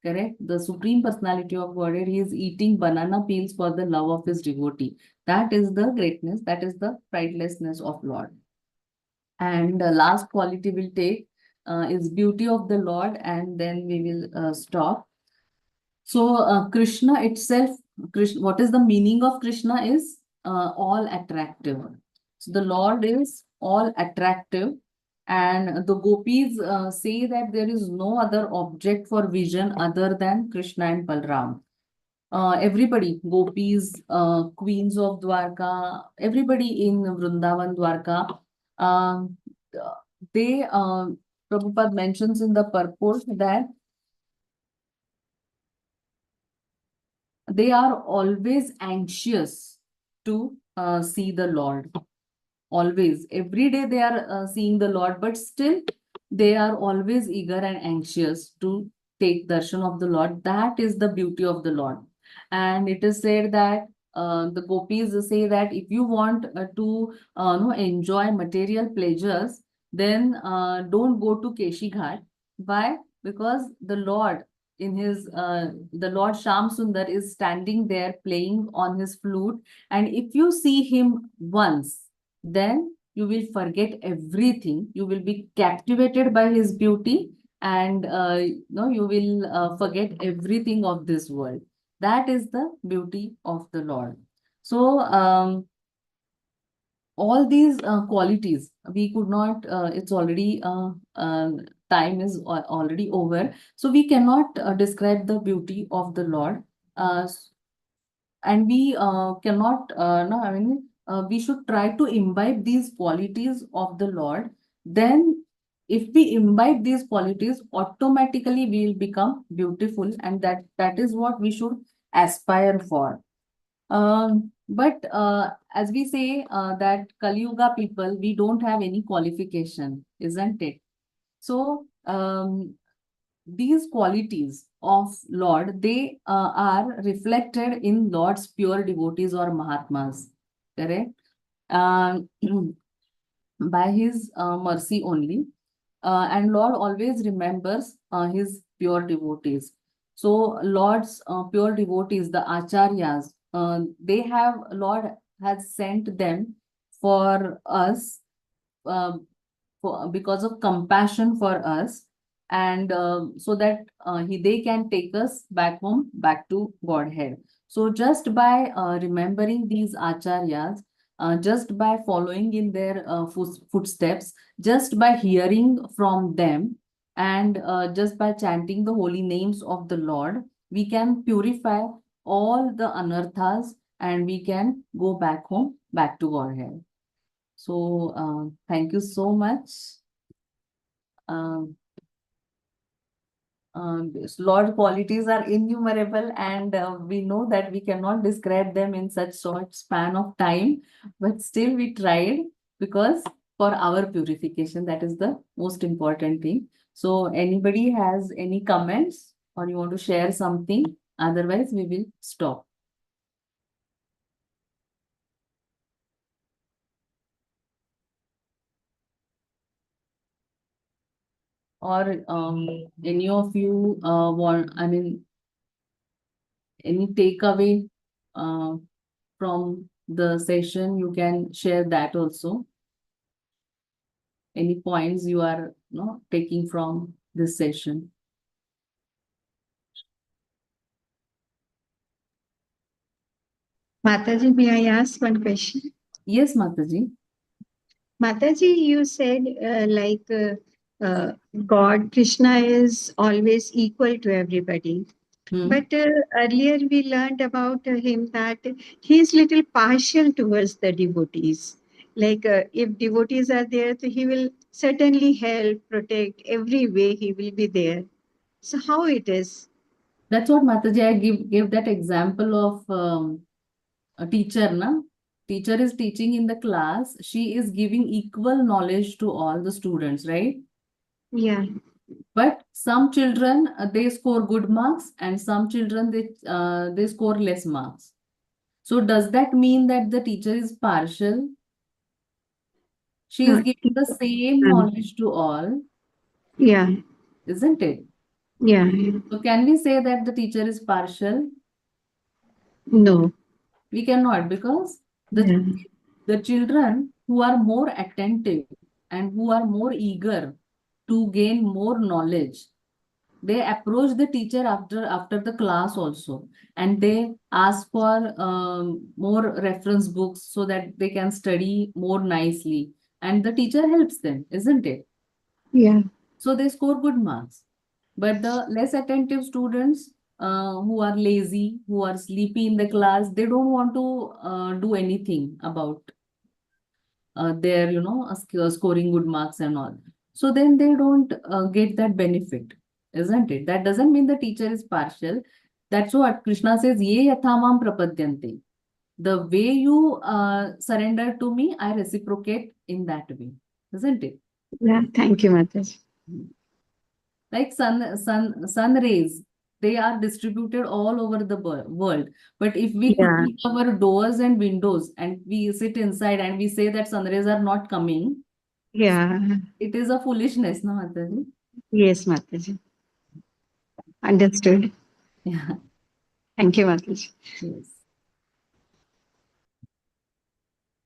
Correct? The supreme personality of Godhead, he is eating banana peels for the love of his devotee. That is the greatness, that is the pridelessness of Lord. And the last quality we'll take is beauty of the Lord, and then we will stop. So Krishna itself, what is the meaning of Krishna is all attractive. So the Lord is all attractive. And the gopis say that there is no other object for vision other than Krishna and Balram. Everybody, gopis, queens of Dwarka, everybody in Vrindavan, Dwarka, they, Prabhupada mentions in the purport that they are always anxious to see the Lord. Always, every day they are seeing the Lord, but still they are always eager and anxious to take darshan of the Lord. That is the beauty of the Lord. And it is said that the gopis say that if you want to enjoy material pleasures, then don't go to Keshi Ghat. Why? Because the Lord in his the Lord Sham Sundar is standing there playing on his flute, and if you see him once, then you will forget everything. You will be captivated by his beauty, and you will forget everything of this world. That is the beauty of the Lord. So all these qualities we could not. It's already time is already over, so we cannot describe the beauty of the Lord. And we cannot. No, I mean. We should try to imbibe these qualities of the Lord. Then, if we imbibe these qualities, automatically we will become beautiful, and that is what we should aspire for. But as we say that Kali Yuga people, we don't have any qualification, isn't it? So these qualities of Lord, they are reflected in Lord's pure devotees or Mahatmas, correct? By his mercy only. And Lord always remembers his pure devotees. So Lord's pure devotees, the acharyas, Lord has sent them for us, because of compassion for us, and so that they can take us back home, back to Godhead. So just by remembering these acharyas, just by following in their footsteps, just by hearing from them, and just by chanting the holy names of the Lord, we can purify all the anarthas, and we can go back home, back to Godhead. So thank you so much. Lord qualities are innumerable, and we know that we cannot describe them in such short span of time, but still we tried, because for our purification, that is the most important thing. So anybody has any comments, or you want to share something? Otherwise, we will stop. Or any of you any takeaway from the session, you can share that also. Any points you are taking from this session? Mataji, may I ask one question? Yes, Mataji. Mataji, you said God, Krishna is always equal to everybody. But earlier we learned about him that he is little partial towards the devotees. Like if devotees are there, so he will certainly help, protect, every way he will be there. So how it is? That's what Mataji, I gave that example of a teacher, na? Teacher is teaching in the class. She is giving equal knowledge to all the students, right? Yeah. But some children, they score good marks, and some children, they score less marks. So does that mean that the teacher is partial? She is giving the same knowledge to all. Yeah. Isn't it? Yeah. So can we say that the teacher is partial? No. We cannot, because the children who are more attentive and who are more eager to gain more knowledge, they approach the teacher after the class also, and they ask for more reference books so that they can study more nicely. and the teacher helps them, isn't it? Yeah. So they score good marks. But the less attentive students who are lazy, who are sleepy in the class, they don't want to do anything about their, scoring good marks and all. So then they don't get that benefit, isn't it? That doesn't mean the teacher is partial. That's what Krishna says, ye yathamam prapadyante. The way you surrender to me, I reciprocate in that way, isn't it? Yeah. Thank you, Mataji. Like sun rays, they are distributed all over the world. But if we Yeah. close our doors and windows and we sit inside and we say that sun rays are not coming, Yeah. it is a foolishness, no, Mataji? Yes, Mataji. Understood. Yeah. Thank you, Mataji. Yes.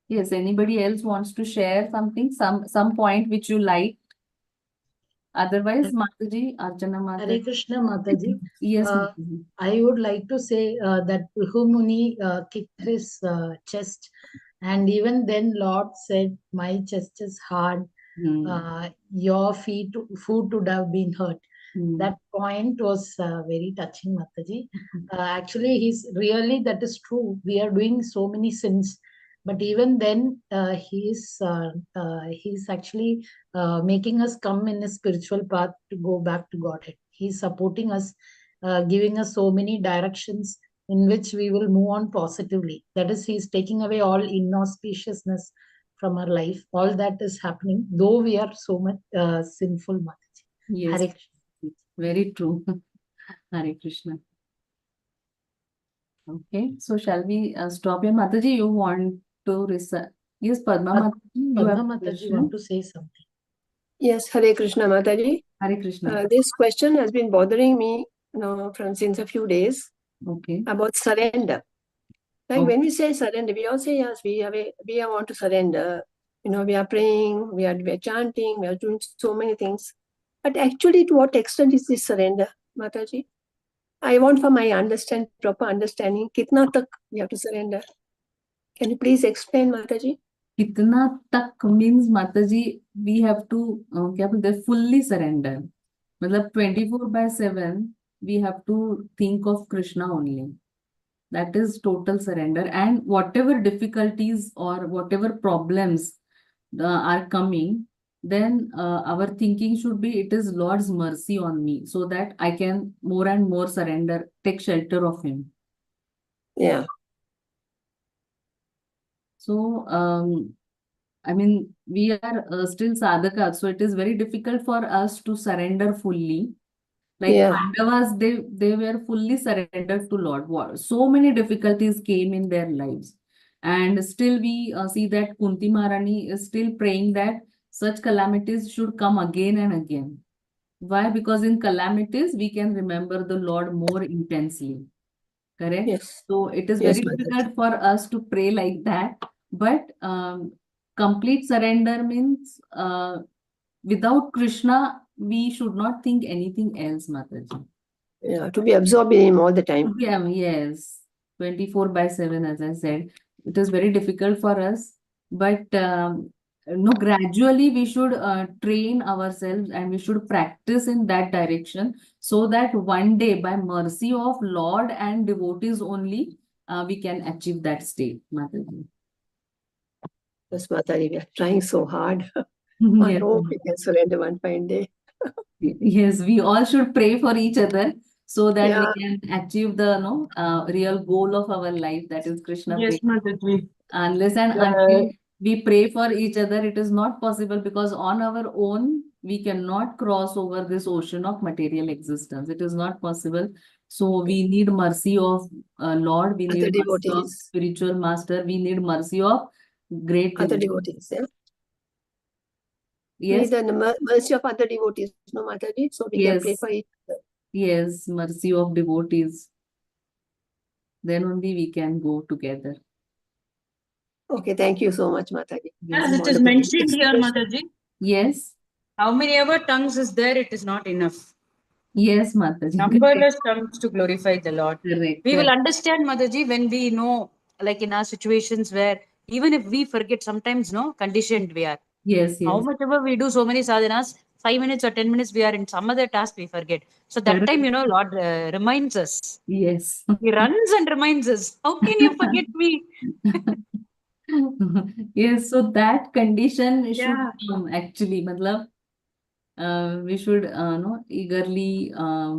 Yes. Anybody else wants to share something, some point which you like? Otherwise, Mataji, Archana Hare Mataji. Krishna Mataji. Yes, Uh, Mataji. I would like to say that Bhrigu Muni kicked his chest, and even then Lord said, "My chest is hard. Your foot would have been hurt." That point was very touching, Mataji. Actually, that is true. We are doing so many sins, but even then, he's actually making us come in a spiritual path to go back to Godhead. He's supporting us, giving us so many directions in which we will move on positively. That is, he's taking away all inauspiciousness from our life. All that is happening, though we are so much sinful, Mataji. Yes. Hare Krishna. Very true. Hare Krishna. Okay, so shall we stop here? Mataji, you want to recite? Yes, Padma Mataji, you have Padma a Mataji question? want to say something. Yes, Hare Krishna Mataji. Hare Krishna. This question has been bothering me, since a few days. Okay. About surrender. Like Okay. when we say surrender, we all say yes, we want to surrender. We are praying, we are chanting, we are doing so many things. But actually, to what extent is this surrender, Mataji? I want for my proper understanding, kitna tak we have to surrender. Can you please explain, Mataji? Kitna tak means, Mataji, we have to fully surrender. Matlab 24/7, we have to think of Krishna only. That is total surrender. And whatever difficulties or whatever problems are coming, then our thinking should be, it is Lord's mercy on me, so that I can more and more surrender, take shelter of Him. Yeah. So, I mean, we are still sadhakas, so it is very difficult for us to surrender fully. Like Pandavas, they were fully surrendered to Lord. So many difficulties came in their lives. And still we see that Kunti Maharani is still praying that such calamities should come again and again. Why? Because in calamities, we can remember the Lord more intensely. Correct? Yes. So it is Yes, very Mataji. difficult for us to pray like that. But complete surrender means without Krishna, we should not think anything else, Mataji. Yeah, to be absorbed in Him all the time. Yeah, yes, 24/7, as I said. It is very difficult for us, but gradually we should train ourselves and we should practice in that direction, so that one day, by mercy of Lord and devotees only, we can achieve that state, Mataji. Yes, Mataji, we are trying so hard. I Yes. hope we can surrender one fine day. Yes, we all should pray for each other, so that Yeah. we can achieve the real goal of our life, that is Krishna Yes, prema. Mataji. Unless and until we pray for each other, it is not possible, because on our own we cannot cross over this ocean of material existence. It is not possible. So we need mercy of Lord, we Other need mercy of devotees. spiritual master, we need mercy of great Other devotees. devotees, yeah. Yes. We need the mercy of other devotees, no, Mataji, so we can pray Yes. for each other. Yes, mercy of devotees. Then only we can go together. Okay, thank you so much, Mataji. As it is Wonderful mentioned here, explanation. Mataji, Yes. how many ever tongues is there, it is not enough. Yes, Mataji. Numberless tongues to glorify the Lord. Correct. We will understand, Mataji, when we know, like in our situations where even if we forget, sometimes, conditioned we are. Yes, How yes. much ever we do so many sadhanas, 5 minutes or 10 minutes, we are in some other task, we forget. So that time, Lord reminds us. Yes. He runs and reminds us. How can you forget me? Yes, so that condition should Yeah. come actually. Matlab, we should no, eagerly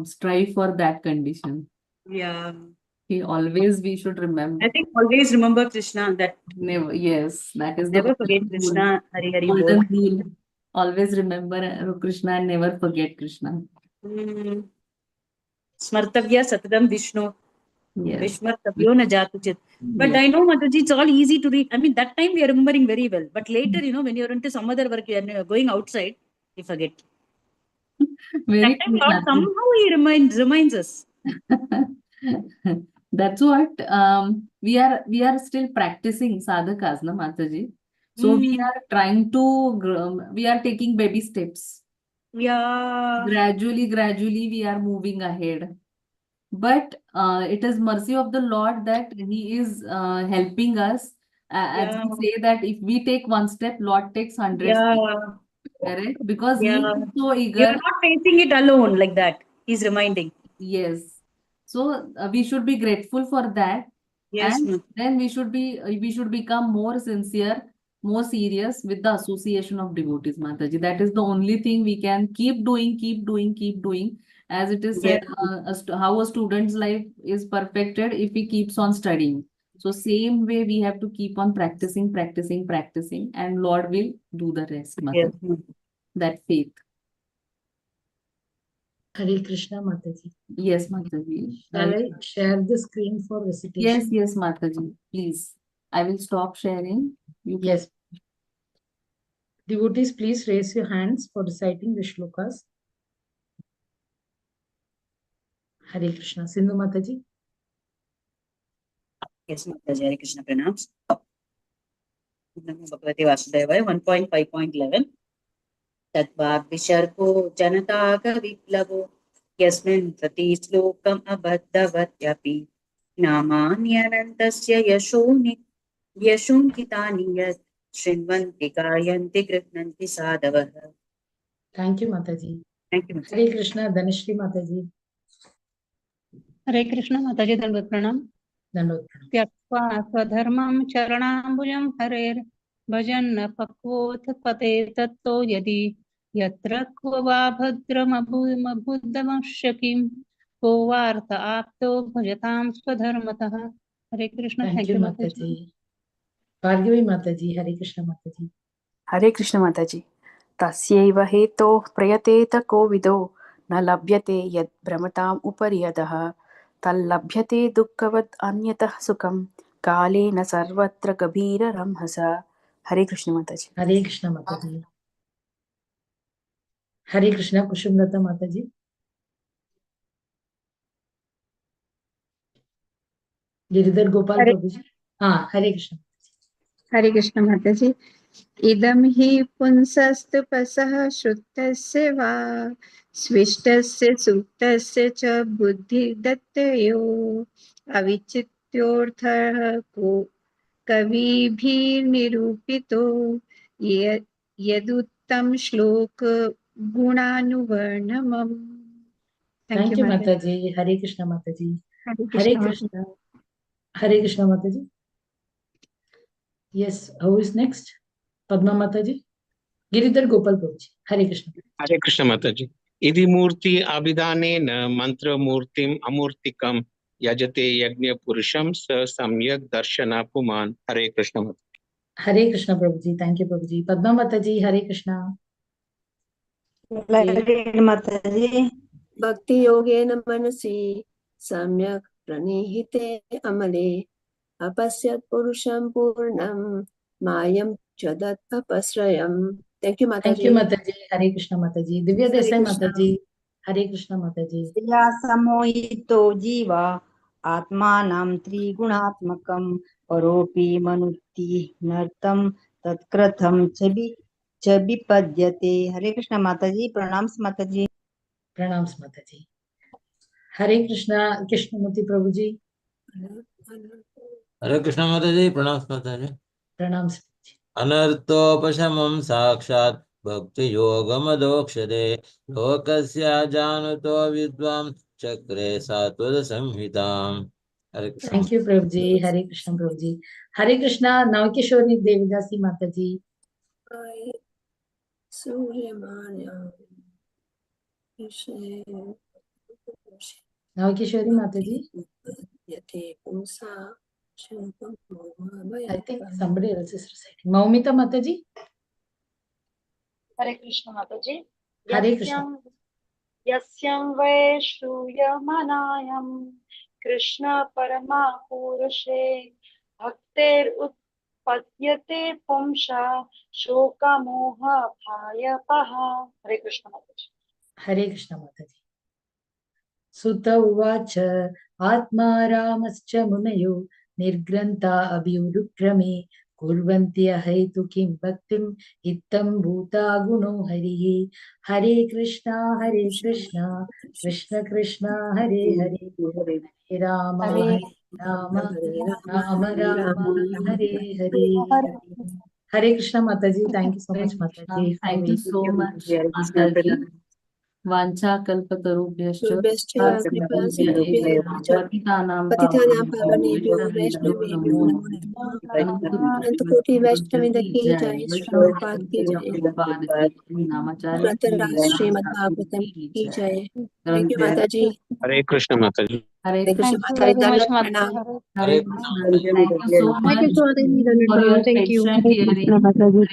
strive for that condition. Yeah. We should remember. I think always remember Krishna, that Never, yes, that is the never forget golden rule. Krishna, Hari Hari Bol. Golden rule. Always remember Krishna and never forget Krishna. Smartavya Satadam Vishnu. Yes. Vishmartavyo na jatu chit. But Yes. I know, Mataji, it's all easy to read. I mean, that time we are remembering very well. But later, when you're into some other work, you're going outside, you forget. Very That time, true, Lord, Mataji. somehow he reminds us. That's what we are still practicing sadhakas, na Mataji. So we are trying to we are taking baby steps. Yeah. Gradually, we are moving ahead. But it is mercy of the Lord that He is helping us. As Yeah. we say that if we take one step, Lord takes 100 steps. Yeah. Correct? Because He Yeah. is so You're eager. not facing it alone like that. He's reminding. Yes. So we should be grateful for that. Yes, And ma'am. then we should become more sincere, more serious with the association of devotees, Mataji. That is the only thing we can keep doing. As it is said, Yes. how a student's life is perfected if he keeps on studying. So same way we have to keep on practicing, and Lord will do the rest, Yes, Mataji. ma'am. That faith. Hare Krishna, Mataji. Yes, Mataji. Shall I share the screen for recitation? Yes, Mataji. Please. I will stop sharing. You can. Yes. Devotees, please raise your hands for reciting the shlokas. Hare Krishna. Sindhu Mataji. Yes, Mataji. Hare Krishna pranams. Namo Bhagavate Vasudevaya 1.5.11. Tadvad Visharko Janataga Viplavo Yasmin Prati Slokam Abhaddavatyapi Namanyanantasya Yashunkitani Yat Shrinvanti Gayanti Grihnanti Sadavaha. Thank you, Mataji. Thank you, Mataji. Hare Krishna, Dhanashri Mataji. हरे कृष्ण माताजी दंडवत प्रणाम त्यक्त्वा स्वधर्मं चरणाम्बुजं हरेर् भजन् पक्वोऽथ पते तत्तो यदि यत्र क्व वा भद्रमभूदमश्य किं को वार्थ आप्तो भजतां स्वधर्मतः. हरे कृष्ण. Thank thank you, you Mataji. Mataji. Bhargavi Mataji. Hare Krishna, Mataji. Hare Krishna Mataji. Tasyaiva hetoh prayateta kovido na labhyate yad brahmatam upariyadaha tallabhyate dukkavad anyatah sukam kale na sarvatra kabira ramhasa. Hare Krishna Mataji. Hare Krishna, Mataji. Hare Krishna, Kushumlata Mataji. Giridhar Gopal Prabhuji. Hare Krishna. हरे कृष्ण माताजी. इदं हि पुंसस्तुपसः श्रुतस्य वा स्विष्टस्य सुप्तस्य च बुद्धिदत्तयो अविचित्योऽर्थः को कविभिर्निरूपितो यदुत्तम श्लोक गुणानुवर्णमम्. Thank you, Mataji. Hare Krishna, Mataji. Hare Krishna. Hare Krishna, Mataji. Yes, who is next? Padma Mataji. Giridhar Gopal Prabhuji. Hare Krishna. Hare Krishna Mataji. Idhi murti abhidanena mantra murtim amurtikam yajate yagnya purusham sa samyak darshana puman. Hare Krishna Mataji. Hare Krishna Prabhuji. Thank you, Prabhuji. Padma Mataji. Hare Krishna. माताजी. भक्ति योगेन मनसि सम्यक् प्रणिहिते अमले अपश्यत् पुरुषं पूर्णं मायं च दत्तपश्रयम्. Thank you, Thank you, Mataji. Mataji. Hare Krishna, Mataji. Divya Hare Desai Krishna. Mataji. Hare Krishna, Mataji. या समोहितो जीव आत्मानं त्रिगुणात्मकं परोऽपि मनुति नर्तं तत्कृतं च विपद्यते. हरे कृष्ण माताजी. प्रणाम माताजी. Pranams Mataji. Hare Krishna, Krishnamurti Prabhuji. Hare Krishna Mataji, pranams Mataji. Pranams. अनर्थोपशमं साक्षात् भक्तियोगमदोक्षते लोकस्य जानुतो विद्वान् चक्रे Satvata संहिताम्. Hare Krishna. Thank you, Prabhuji. Hare Krishna, Prabhuji. Hare Krishna, Navakishori Devidasi Mataji. I Suryamanya Krishna Navakishori Mataji. Yate Pusa Shubham I think somebody else is reciting. Maumita Mataji. Hare Krishna Mataji. Hare Krishna. Yasyam vai shruyamanayam Krishna parama purushe bhakter utpadyate pumsha shoka moha bhaya paha. Hare Krishna Mataji. Hare Krishna Mataji. Sutta uvacha atma ramascha munayo nirgranta abhyudukrame kurvanti ahaitu kim bhaktim ittam bhuta guno harihi. Hare Krishna Krishna Krishna Hare Hare Hare Rama Rama Rama Hare Hare. Hare Krishna Mataji. Thank you so much, Mataji. Thank you so much, Mataji. Vancha kalpatarubhyascha Survestra Kripa Sindhubhya patitanam Patitanam pavanebhyo Pavanebhyo Vaishnavebhyo Vaishnavebhyo namo Namo namo. Namo Anantapoti Vaishnavinda ki jai, Vaishnava Prabhupada ki jai, Prabhupada ki jai, Namacharya ki Pratara jai, Srimad Thakur Bhagavatam ki ki jai. jai. Thank you, Mataji. Hare Krishna Mataji. Hare Hare Krishna Krishna. Thank you very Mataji. much, Dandavat Mataji. Pranam. Hare Krishna. Thank you so Thank you much so much. for your Thank you. patient Hare hearing. Krishna Mataji.